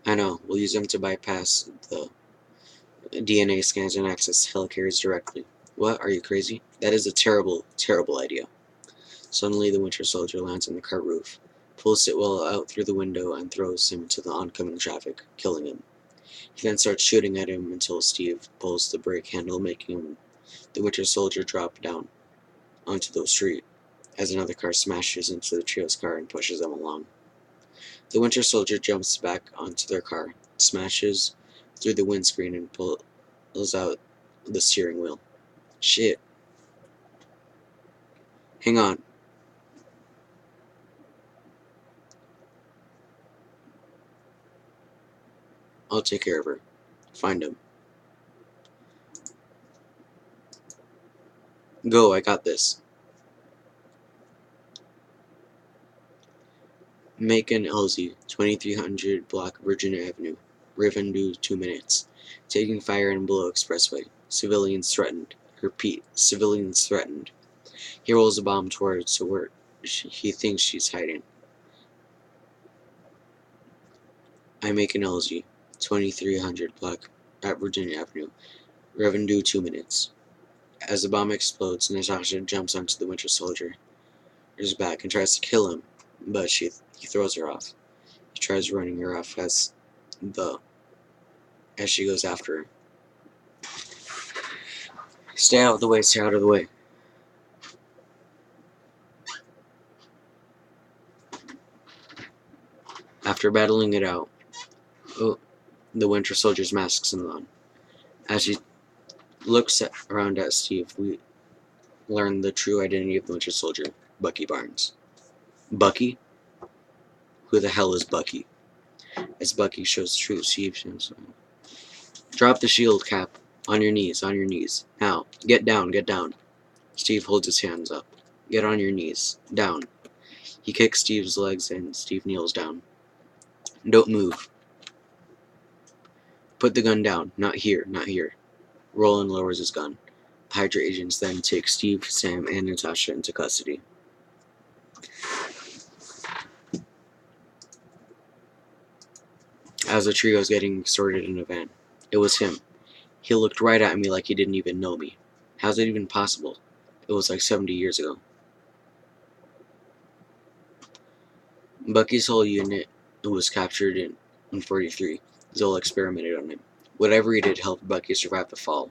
I know, we'll use them to bypass the DNA scans and access helicarriers directly. What, are you crazy? That is a terrible, terrible idea. Suddenly the Winter Soldier lands on the car roof, pulls Sitwell out through the window and throws him into the oncoming traffic, killing him. He then starts shooting at him until Steve pulls the brake handle, making the Winter Soldier drop down onto the street, as another car smashes into the trio's car and pushes them along. The Winter Soldier jumps back onto their car, smashes through the windscreen and pulls out the steering wheel. Shit. Hang on. I'll take care of her. Find him. Go, I got this. Macon Elsie, 2300 block Virginia Avenue. Revenue 2 minutes. Taking fire in below expressway. Civilians threatened. Repeat, civilians threatened. He rolls a bomb towards where he thinks she's hiding. I make an Elsie, 2300 block at Virginia Avenue. Revenue 2 minutes. As the bomb explodes, Natasha jumps onto the Winter Soldier's back and tries to kill him, but he throws her off. He tries running her off as she goes after her. Stay out of the way, stay out of the way. After battling it out, the Winter Soldier's mask's on. As she looks around at Steve, we learn the true identity of the Winter Soldier, Bucky Barnes. Bucky? Who the hell is Bucky? As Bucky shows true, Steve shows. Drop the shield, Cap. On your knees, on your knees. Now, get down, get down. Steve holds his hands up. Get on your knees. Down. He kicks Steve's legs and Steve kneels down. Don't move. Put the gun down. Not here, not here. Roland lowers his gun. Hydra agents then take Steve, Sam, and Natasha into custody. As the trio was getting sorted in a van, it was him. He looked right at me like he didn't even know me. How's it even possible? It was like 70 years ago. Bucky's whole unit was captured in 43. Zola experimented on him. Whatever he did helped Bucky survive the fall.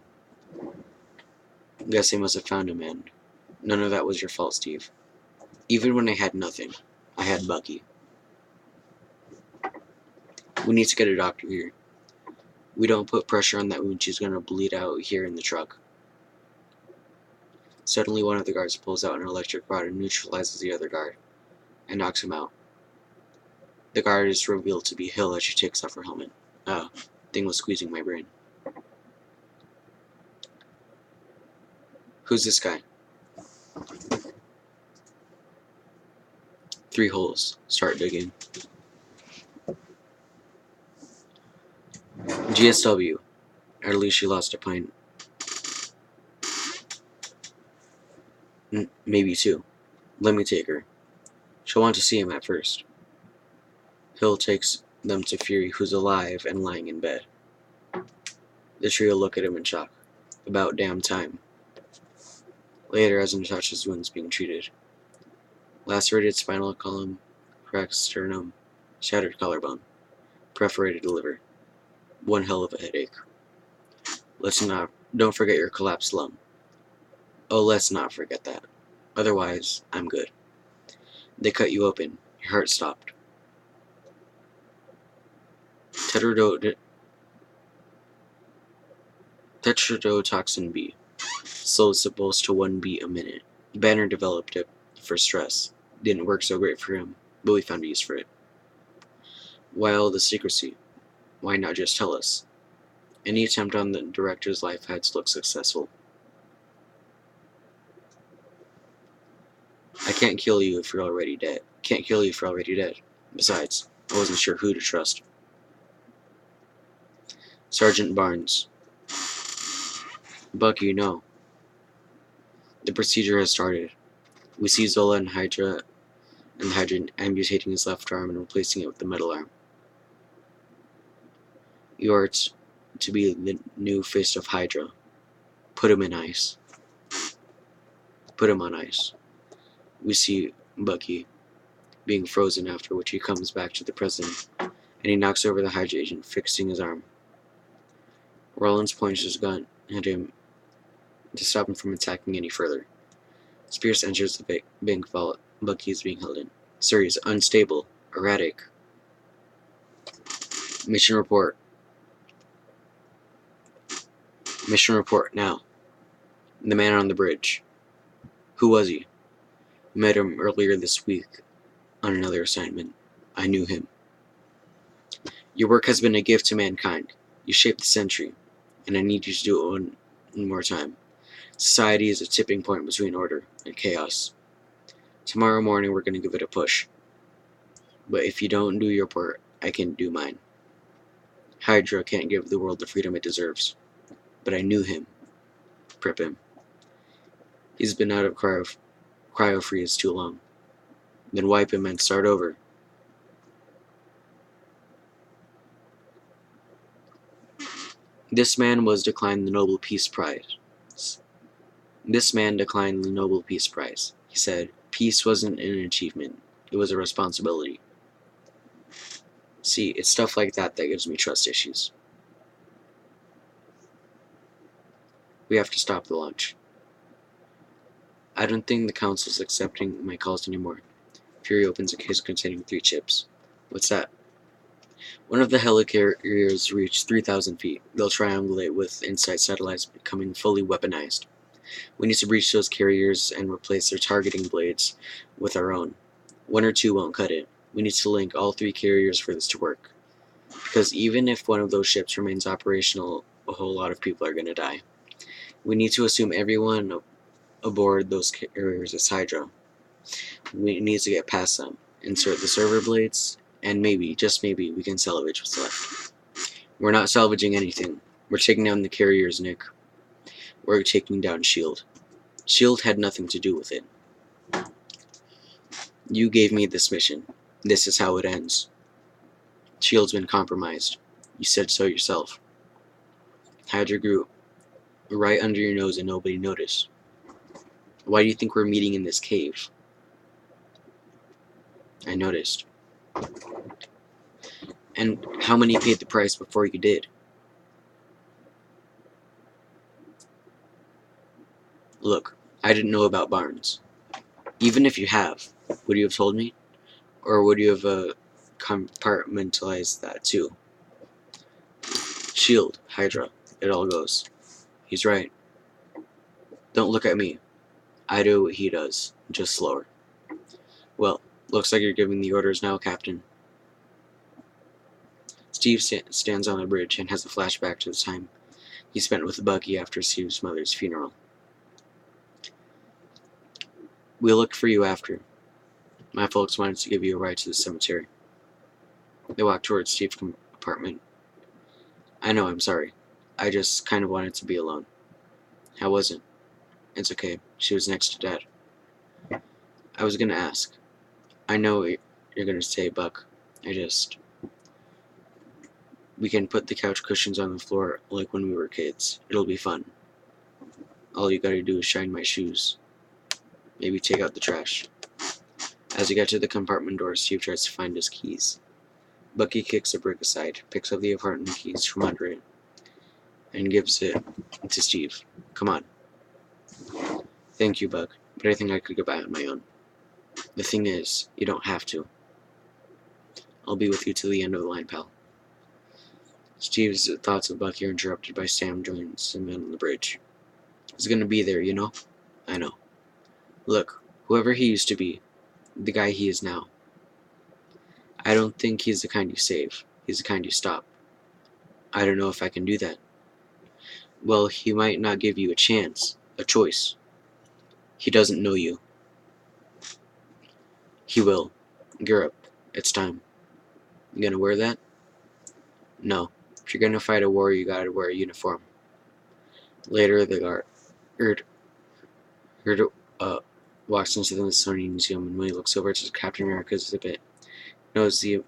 Guess they must have found him, and none of that was your fault, Steve. Even when I had nothing, I had Bucky. We need to get a doctor here. We don't put pressure on that wound, she's gonna bleed out here in the truck. Suddenly one of the guards pulls out an electric rod and neutralizes the other guard, and knocks him out. The guard is revealed to be Hill as she takes off her helmet. Thing was squeezing my brain. Who's this guy? 3 holes. Start digging. GSW. At least she lost a pint. Maybe 2. Let me take her. She'll want to see him at first. Hill takes them to Fury, who's alive and lying in bed. The trio look at him in shock. About damn time. Later, as Natasha's wounds being treated. Lacerated spinal column, cracked sternum, shattered collarbone, perforated liver. One hell of a headache. Don't forget your collapsed lung. Oh, let's not forget that. Otherwise, I'm good. They cut you open. Your heart stopped. Tetrodotoxin B. Slow supposed to 1 beat a minute. Banner developed it for stress. Didn't work so great for him, but we found a use for it. Why all the secrecy? Why not just tell us? Any attempt on the director's life had to look successful. I can't kill you if you're already dead. Can't kill you if you're already dead. Besides, I wasn't sure who to trust. Sergeant Barnes. Bucky, no. The procedure has started. We see Zola and Hydra amputating his left arm and replacing it with the metal arm. You are to be the new face of Hydra. Put him in ice. Put him on ice. We see Bucky being frozen, after which he comes back to the president, and he knocks over the Hydra agent, fixing his arm. Rollins points his gun at him to stop him from attacking any further. Spears enters the bank vault Bucky is being held in. Sir, he's unstable, erratic. Mission report. Mission report, now. The man on the bridge. Who was he? Met him earlier this week on another assignment. I knew him. Your work has been a gift to mankind. You shaped the century, and I need you to do it one more time. Society is a tipping point between order and chaos. Tomorrow morning we're going to give it a push. But if you don't do your part, I can do mine. Hydra can't give the world the freedom it deserves. But I knew him. Prep him. He's been out of cryo-freeze too long. Then wipe him and start over. This man declined the Nobel Peace Prize. This man declined the Nobel Peace Prize. He said, peace wasn't an achievement. It was a responsibility. See, it's stuff like that that gives me trust issues. We have to stop the launch. I don't think the council's accepting my calls anymore. Fury opens a case containing 3 chips. What's that? One of the helicarriers reached 3,000 feet. They'll triangulate with InSight satellites becoming fully weaponized. We need to breach those carriers and replace their targeting blades with our own. 1 or 2 won't cut it. We need to link all 3 carriers for this to work. Because even if one of those ships remains operational, a whole lot of people are going to die. We need to assume everyone aboard those carriers is Hydra. We need to get past them, insert the server blades, and maybe, just maybe, we can salvage what's left. We're not salvaging anything. We're taking down the carriers, Nick. We're taking down S.H.I.E.L.D. S.H.I.E.L.D. had nothing to do with it. You gave me this mission. This is how it ends. S.H.I.E.L.D's been compromised. You said so yourself. Hydra grew right under your nose and nobody noticed. Why do you think we're meeting in this cave? I noticed. And how many paid the price before you did? Look, I didn't know about Barnes. Even if you have, would you have told me? Or would you have compartmentalized that too? S.H.I.E.L.D., Hydra, it all goes. He's right. Don't look at me. I do what he does, just slower. Well, looks like you're giving the orders now, Captain. Steve stands on the bridge and has a flashback to the time he spent with Bucky after Steve's mother's funeral. We'll look for you after. My folks wanted to give you a ride to the cemetery. They walked towards Steve's apartment. I know, I'm sorry. I just kind of wanted to be alone. How was it? It's okay. She was next to Dad. I was gonna ask. I know you're gonna say, Buck. We can put the couch cushions on the floor like when we were kids. It'll be fun. All you gotta do is shine my shoes. Maybe take out the trash. As you get to the compartment door, Steve tries to find his keys. Bucky kicks a brick aside, picks up the apartment keys from under it, and gives it to Steve. Come on. Thank you, Buck, but I think I could get by on my own. The thing is, you don't have to. I'll be with you till the end of the line, pal. Steve's thoughts of Bucky are interrupted by Sam joins him on the bridge. He's gonna be there, you know? I know. Look, whoever he used to be, the guy he is now, I don't think he's the kind you save. He's the kind you stop. I don't know if I can do that. Well, he might not give you a chance, a choice. He doesn't know you. He will. Gear up. It's time. You gonna wear that? No. If you're gonna fight a war, you gotta wear a uniform. Later, the guard walks into the Smithsonian Museum, and when he looks over to Captain America's exhibit, knows the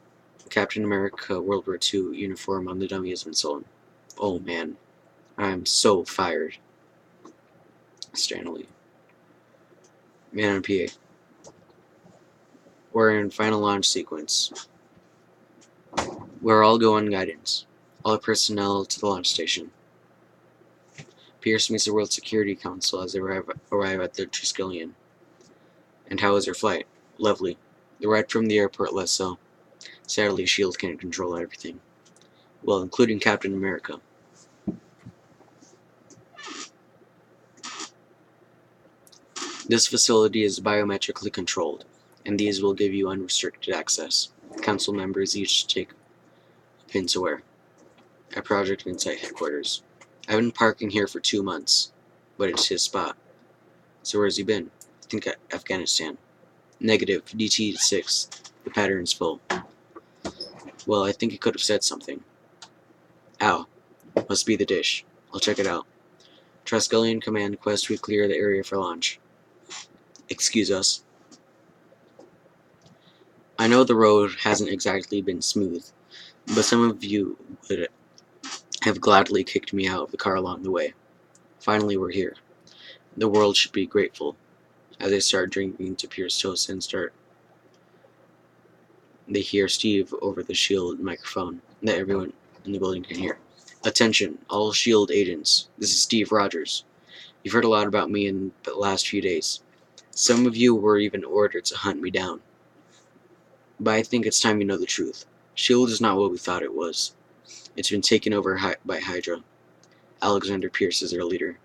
Captain America World War II uniform on the dummy has been stolen. Oh man, I'm so fired. Stanley. Man on PA. We're in final launch sequence. We're all go on guidance. All personnel to the launch station. Pierce meets the World Security Council as they arrive at the Triskelion. And how was your flight? Lovely. The ride from the airport less so. Sadly, S.H.I.E.L.D. can't control everything. Well, including Captain America. This facility is biometrically controlled, and these will give you unrestricted access. Council members each take a pin to wear. At Project Insight headquarters. I've been parking here for 2 months, but it's his spot. So where's he been? I think Afghanistan. Negative, DT-6. The pattern's full. Well, I think he could have said something. Ow. Must be the dish. I'll check it out. Triskelion Command quest we clear the area for launch. Excuse us. I know the road hasn't exactly been smooth, but some of you would have gladly kicked me out of the car along the way. Finally, we're here. The world should be grateful. As they start drinking to Pierce toast and they hear Steve over the shield microphone that everyone in the building can hear. Attention, all shield agents. This is Steve Rogers. You've heard a lot about me in the last few days. Some of you were even ordered to hunt me down. But I think it's time you know the truth. shield is not what we thought it was. It's been taken over by Hydra. Alexander Pierce is their leader.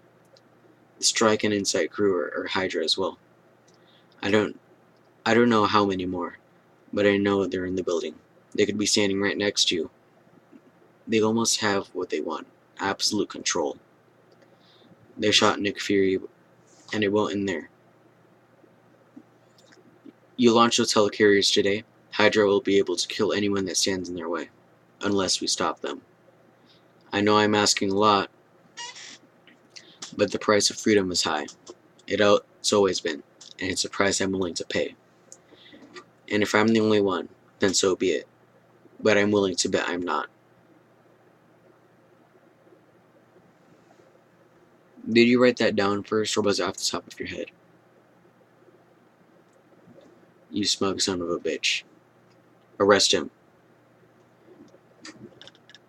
The Strike and Insight crew are Hydra as well. I don't know how many more, but I know they're in the building. They could be standing right next to you. They almost have what they want. Absolute control. They shot Nick Fury, and it won't end there. You launch those helicarriers today, Hydra will be able to kill anyone that stands in their way, unless we stop them. I know I'm asking a lot, but the price of freedom is high. It's always been, and it's a price I'm willing to pay. And if I'm the only one, then so be it. But I'm willing to bet I'm not. Did you write that down first, or was it off the top of your head? You smug son of a bitch. Arrest him.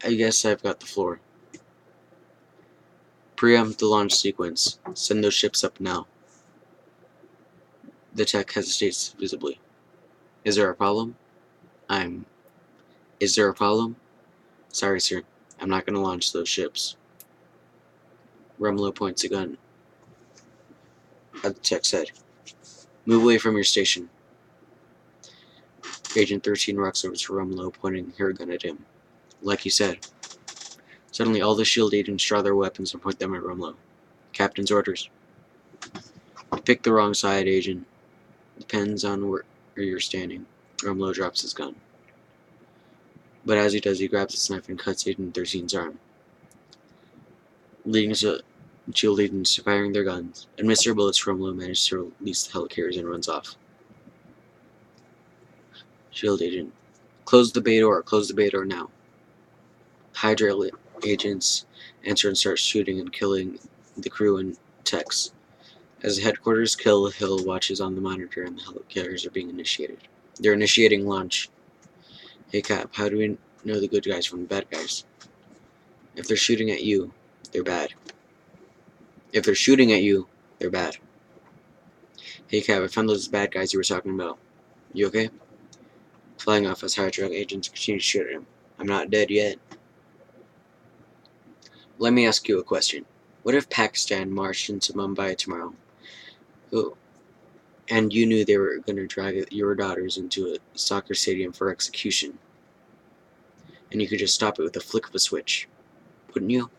I guess I've got the floor. Preempt the launch sequence. Send those ships up now. The tech hesitates visibly. Is there a problem? Is there a problem? Sorry, sir. I'm not going to launch those ships. Rumlow points a gun at the tech said. Move away from your station. Agent 13 rocks over to Rumlow, pointing her gun at him. Like you said. Suddenly, all the shield agents draw their weapons and point them at Rumlow. Captain's orders. Pick the wrong side, Agent. Depends on where you're standing. Rumlow drops his gun. But as he does, he grabs his knife and cuts Agent 13's arm, leading to shield agents firing their guns, and Mr. Bullets Rumlow manages to release the helicarriers and runs off. Shield agent. Close the bay door now. Hydra agents enter and start shooting and killing the crew and techs. As the headquarters kill, Hill watches on the monitor and the helicarriers are being initiated. They're initiating launch. Hey Cap, how do we know the good guys from the bad guys? If they're shooting at you, they're bad. If they're shooting at you, they're bad. Hey Cap, I found those bad guys you were talking about. You okay? Flying off as Hydra agents continue to shoot at him. I'm not dead yet. Let me ask you a question. What if Pakistan marched into Mumbai tomorrow? Oh, and you knew they were going to drag your daughters into a soccer stadium for execution? And you could just stop it with a flick of a switch. Wouldn't you?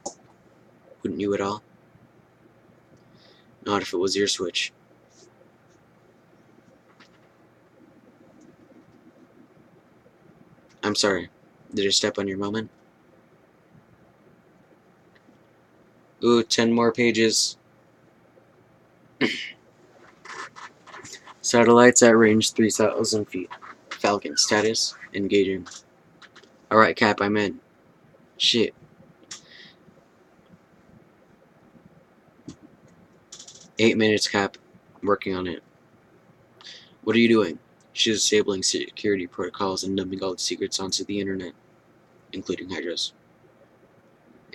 Wouldn't you at all? Not if it was your switch. I'm sorry. Did I step on your moment? Ooh, 10 more pages. Satellites at range 3,000 feet. Falcon status. Engaging. Alright, Cap, I'm in. Shit. 8 minutes, Cap. Working on it. What are you doing? She's disabling security protocols and dumping all the secrets onto the internet, including Hydra's.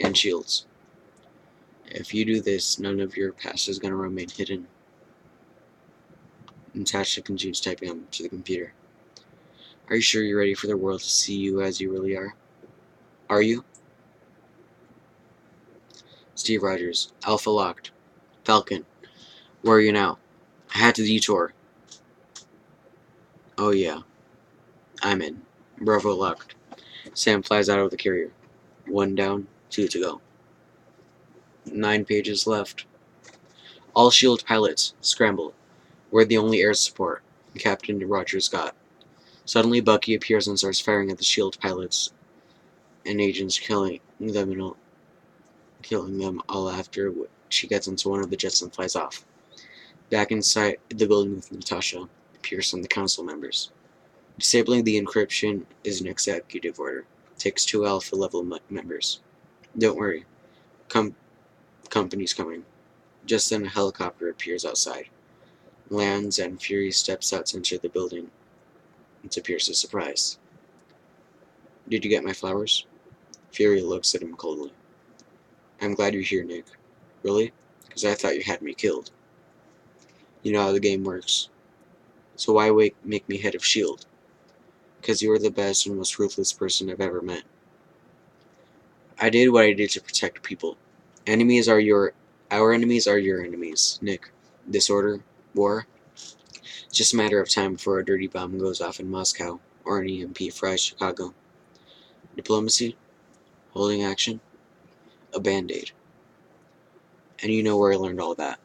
And shields. If you do this, none of your past is going to remain hidden. Natasha continues typing onto the computer. Are you sure you're ready for the world to see you as you really are? Are you? Steve Rogers. Alpha locked. Falcon. Where are you now? I had to detour. Oh yeah, I'm in. Bravo locked. Sam flies out of the carrier. 1 down, 2 to go. 9 pages left. All SHIELD pilots, scramble. We're the only air support. Captain Rogers got. Suddenly Bucky appears and starts firing at the SHIELD pilots and agents, killing them all after she gets into one of the jets and flies off. Back inside the building with Natasha, Pierce, and the council members. Disabling the encryption is an executive order. Takes 2 alpha level members. Don't worry. Company's coming. Just then a helicopter appears outside. Lands and Fury steps out to enter the building. To Pierce's surprise. Did you get my flowers? Fury looks at him coldly. I'm glad you're here, Nick. Really? Because I thought you had me killed. You know how the game works. So why make me head of S.H.I.E.L.D.? Because you are the best and most ruthless person I've ever met. I did what I did to protect people. Our enemies are your enemies, Nick. Disorder, war. It's just a matter of time before a dirty bomb goes off in Moscow or an EMP fries Chicago. Diplomacy, holding action, a band-aid. And you know where I learned all that.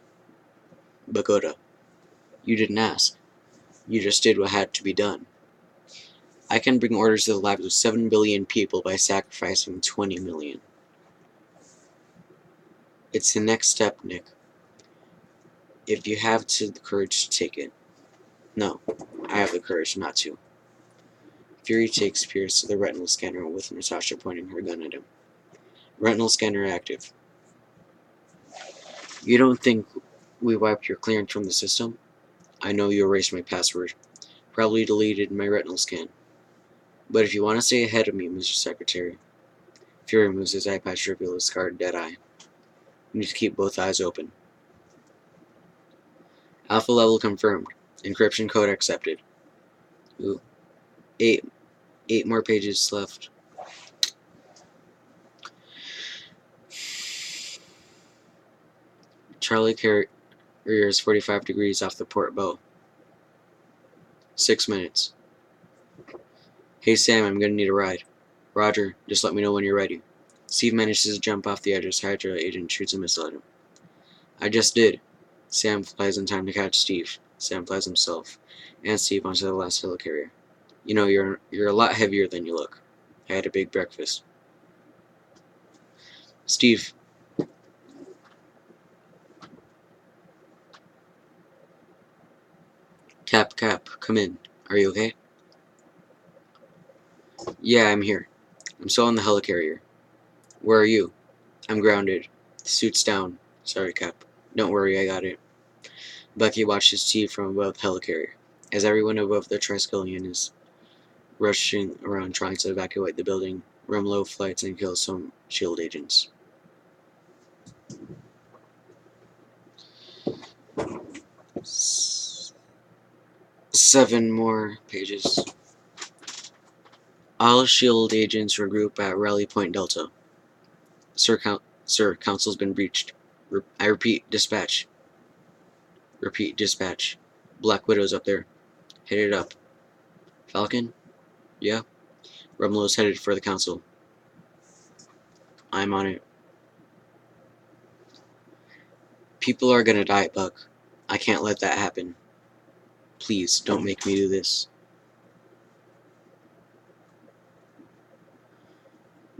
Bagoda. You didn't ask. You just did what had to be done. I can bring orders to the lives of 7 billion people by sacrificing 20 million. It's the next step, Nick. If you have the courage to take it. No, I have the courage not to. Fury takes Pierce to the retinal scanner with Natasha pointing her gun at him. Retinal scanner active. You don't think we wiped your clearance from the system? I know you erased my password. Probably deleted my retinal scan. But if you want to stay ahead of me, Mr. Secretary. Fury moves his eye patch to reveal his scarred dead eye. You need to keep both eyes open. Alpha level confirmed. Encryption code accepted. Ooh. Eight more pages left. Charlie carrier is 45 degrees off the port bow. 6 minutes. Hey Sam, I'm gonna need a ride. Roger, just let me know when you're ready. Steve manages to jump off the edge as Hydra agent shoots a missile at him. I just did. Sam flies in time to catch Steve. Sam flies himself and Steve onto the last helicarrier. You know, you're a lot heavier than you look. I had a big breakfast. Steve. Cap, come in. Are you okay? Yeah, I'm here. I'm still on the helicarrier. Where are you? I'm grounded. The suit's down. Sorry, Cap. Don't worry, I got it. Bucky watches Steve from above the helicarrier, as everyone above the Triskelion is rushing around trying to evacuate the building, ram low flights, and kill some S.H.I.E.L.D. agents. Seven more pages. All S.H.I.E.L.D. agents regroup at Rally Point Delta. Sir, Council's been breached. I repeat, dispatch. Repeat, dispatch. Black Widow's up there. Hit it up. Falcon? Yeah? Rumlow's headed for the Council. I'm on it. People are gonna die, Buck. I can't let that happen. Please, don't make me do this.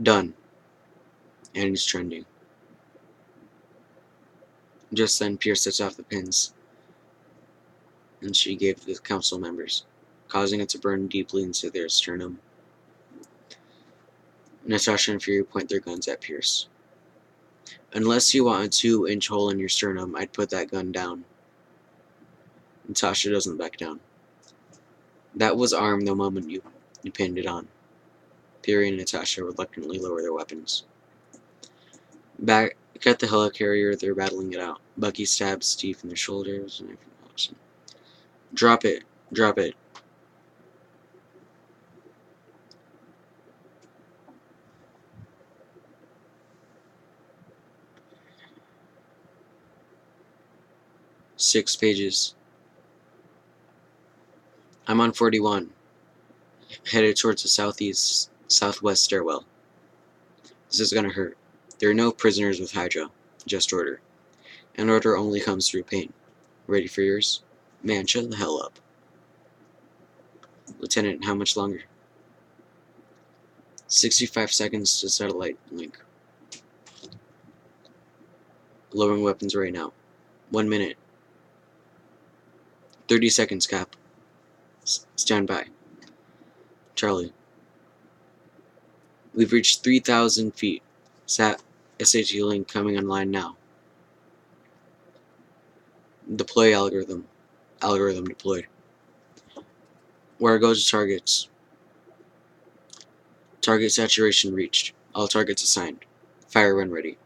Done. And it's trending. Just then, Pierce sets off the pins, and she gave to the council members, causing it to burn deeply into their sternum. Natasha and Fury point their guns at Pierce. Unless you want a 2-inch hole in your sternum, I'd put that gun down. Natasha doesn't back down. That was armed the moment you pinned it on. Fury and Natasha reluctantly lower their weapons. Back at the helicarrier, they're battling it out. Bucky stabs Steve in the shoulders. Drop it. Drop it. Six pages. I'm on 41, headed towards the southwest stairwell. This is gonna hurt. There are no prisoners with Hydra, just order. And order only comes through pain. Ready for yours? Man, shut the hell up. Lieutenant, how much longer? 65 seconds to satellite link. Lowering weapons right now. 1 minute. 30 seconds, Cap. Stand by. Charlie. We've reached 3,000 feet. SAT link coming online now. Deploy algorithm. Algorithm deployed. Where goes targets? Target saturation reached. All targets assigned. Fire when ready.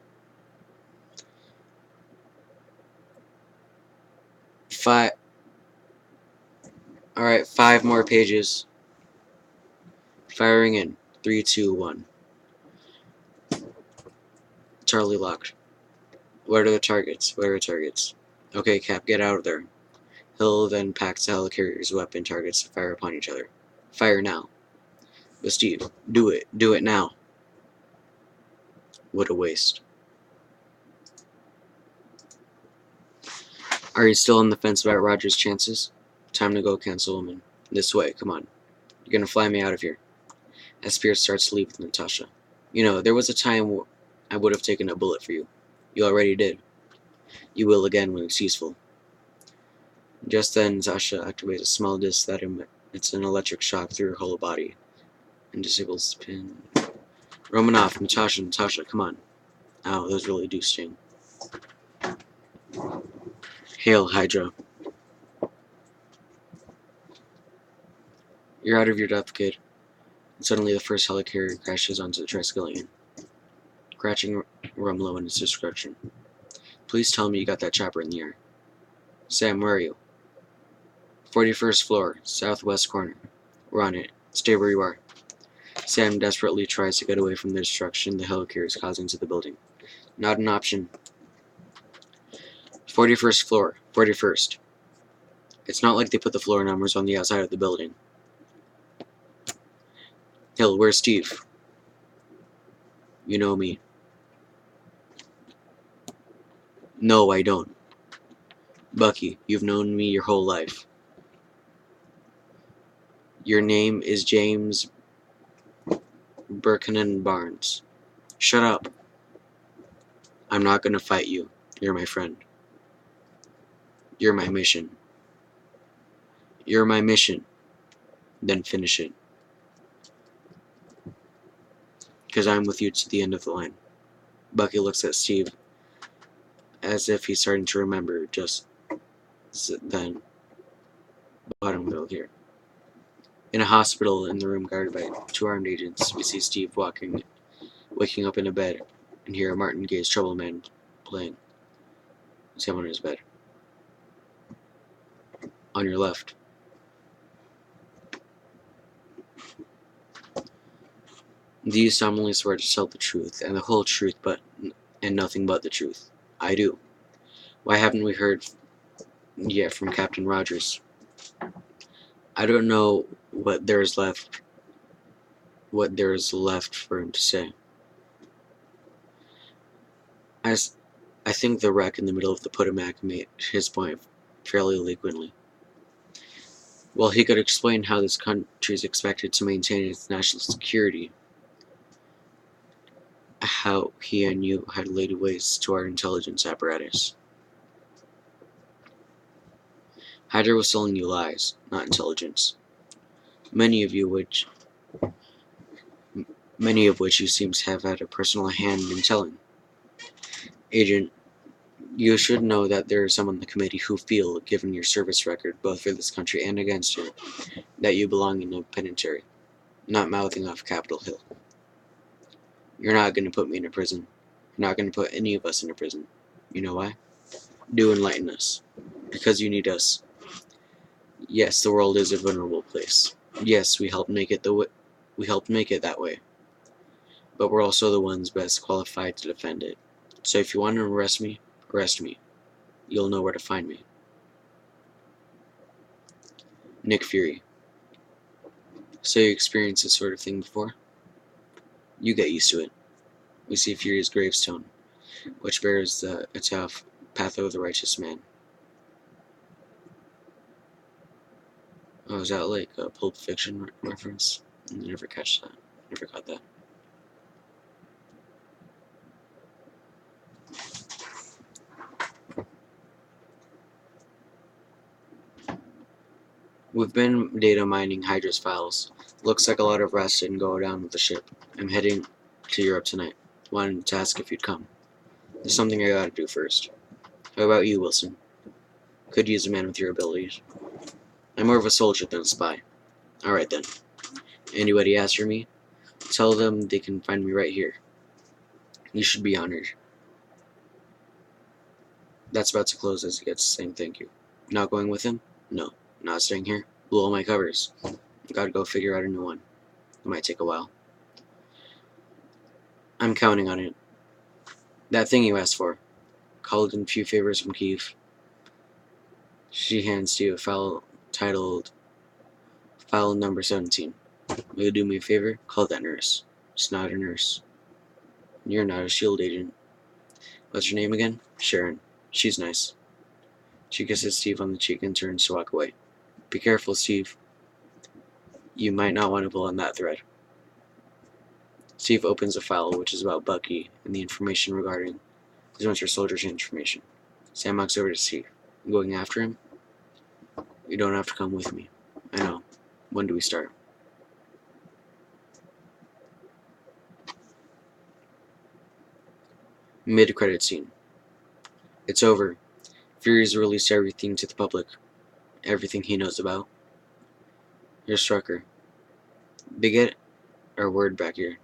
5. Alright, 5 more pages. Firing in. 3, 2, 1. Charlie locked. What are the targets? What are targets? Okay, Cap, get out of there. He'll then pack the helicarrier's weapon targets to fire upon each other. Fire now. But Steve, do it. Do it now. What a waste. Are you still on the fence about Roger's chances? Time to go, Councilwoman. This way, come on. You're gonna fly me out of here. As Pierce starts to leave with Natasha. You know, there was a time I would have taken a bullet for you. You already did. You will again when it's useful. Just then, Natasha activates a small disc that emits an electric shock through her whole body and disables the pin. Romanoff, Natasha, come on. Ow, those really do sting. Hail, Hydra. You're out of your depth, kid. And suddenly the first helicarrier crashes onto the Triskelion, crashing Rumlow in its destruction. Please tell me you got that chopper in the air. Sam, where are you? 41st floor, southwest corner. We're on it. Stay where you are. Sam desperately tries to get away from the destruction the helicarrier is causing to the building. Not an option. 41st floor, 41st. It's not like they put the floor numbers on the outside of the building. Hill, where's Steve? You know me. No, I don't. Bucky, you've known me your whole life. Your name is James Buchanan Barnes. Shut up. I'm not gonna fight you. You're my friend. You're my mission. You're my mission. Then finish it. Because I'm with you to the end of the line. Bucky looks at Steve as if he's starting to remember just then. Bottom middle here. In a hospital, in the room guarded by 2 armed agents, we see Steve waking up in a bed, and hear a Martin Gaye's Trouble Man playing. Sam on his bed. On your left. Do solemnly swear to tell the truth, and the whole truth, and nothing but the truth? I do. Why haven't we heard yet from Captain Rogers? I don't know what there is left for him to say. I think the wreck in the middle of the Potomac made his point fairly eloquently. Well, he could explain how this country is expected to maintain its national security, how he and you had laid waste to our intelligence apparatus. Hydra was selling you lies, not intelligence. Many of which you seem to have had a personal hand in telling. Agent, you should know that there are some on the committee who feel, given your service record, both for this country and against it, that you belong in a penitentiary, not mouthing off Capitol Hill. You're not going to put me in a prison. You're not going to put any of us in a prison. You know why? Do enlighten us. Because you need us. Yes, the world is a vulnerable place. Yes, we helped make it that way. But we're also the ones best qualified to defend it. So if you want to arrest me, arrest me. You'll know where to find me. Nick Fury. So you experienced this sort of thing before? You get used to it. We see Fury's gravestone, which bears the epitaph, Path of the Righteous Man. Oh, is that like a Pulp Fiction reference? I never catch that. Never got that. We've been data mining Hydra's files. Looks like a lot of rest didn't go down with the ship. I'm heading to Europe tonight. Wanted to ask if you'd come. There's something I gotta do first. How about you, Wilson? Could use a man with your abilities. I'm more of a soldier than a spy. Alright then. Anybody asks for me, tell them they can find me right here. You should be honored. That's about to close as he gets saying thank you. Not going with him? No. Not staying here. Blew all my covers. Gotta go figure out a new one. It might take a while. I'm counting on it. That thing you asked for. Called in a few favors from Kiev. She hands you a file titled File number 17. Will you do me a favor? Call that nurse. She's not a nurse. You're not a SHIELD agent. What's your name again? Sharon. She's nice. She kisses Steve on the cheek and turns to walk away. Be careful, Steve. You might not want to pull on that thread. Steve opens a file which is about Bucky and the information regarding his Winter Soldier's information. Sam walks over to Steve. I'm going after him? You don't have to come with me. I know. When do we start? Mid-credit scene. It's over. Fury's released everything to the public. Everything he knows about. Here's Strucker. They get our word back here.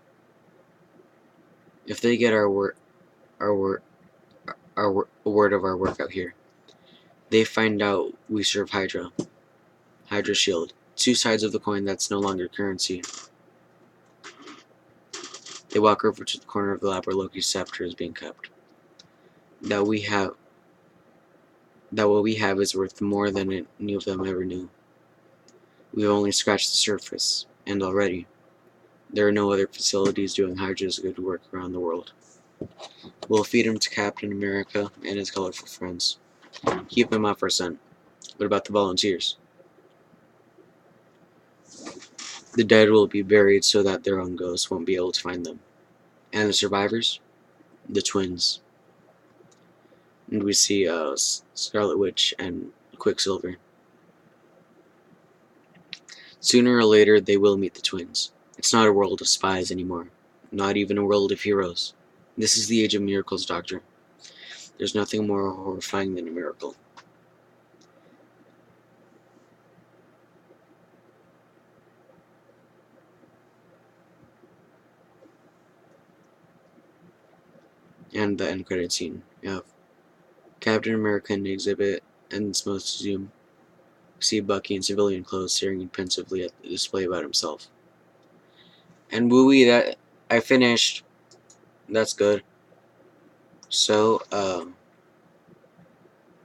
If they get a word of our work out here, they find out we serve Hydra. Hydra shield. Two sides of the coin that's no longer currency. They walk over to the corner of the lab where Loki's scepter is being kept. That what we have is worth more than any of them ever knew. We've only scratched the surface, and already, there are no other facilities doing Hydra's good work around the world. We'll feed him to Captain America and his colorful friends. Keep him up for scent. What about the volunteers? The dead will be buried so that their own ghosts won't be able to find them. And the survivors? The twins. And we see Scarlet Witch and Quicksilver. Sooner or later, they will meet the twins. It's not a world of spies anymore. Not even a world of heroes. This is the age of miracles, Doctor. There's nothing more horrifying than a miracle. And the end credit scene. We have Captain America in the exhibit and the museum. We see Bucky in civilian clothes staring pensively at the display about himself. And wooey, that I finished. That's good. So,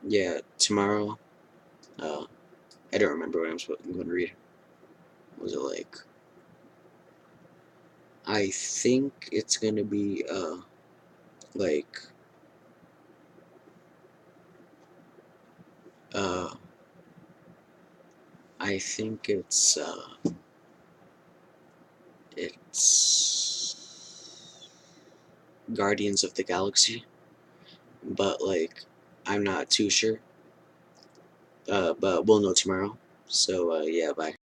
yeah, tomorrow, I don't remember what I'm going to read. What was it like? I think it's going to be, like, I think it's Guardians of the Galaxy, but, like, I'm not too sure, but we'll know tomorrow, so, yeah, bye.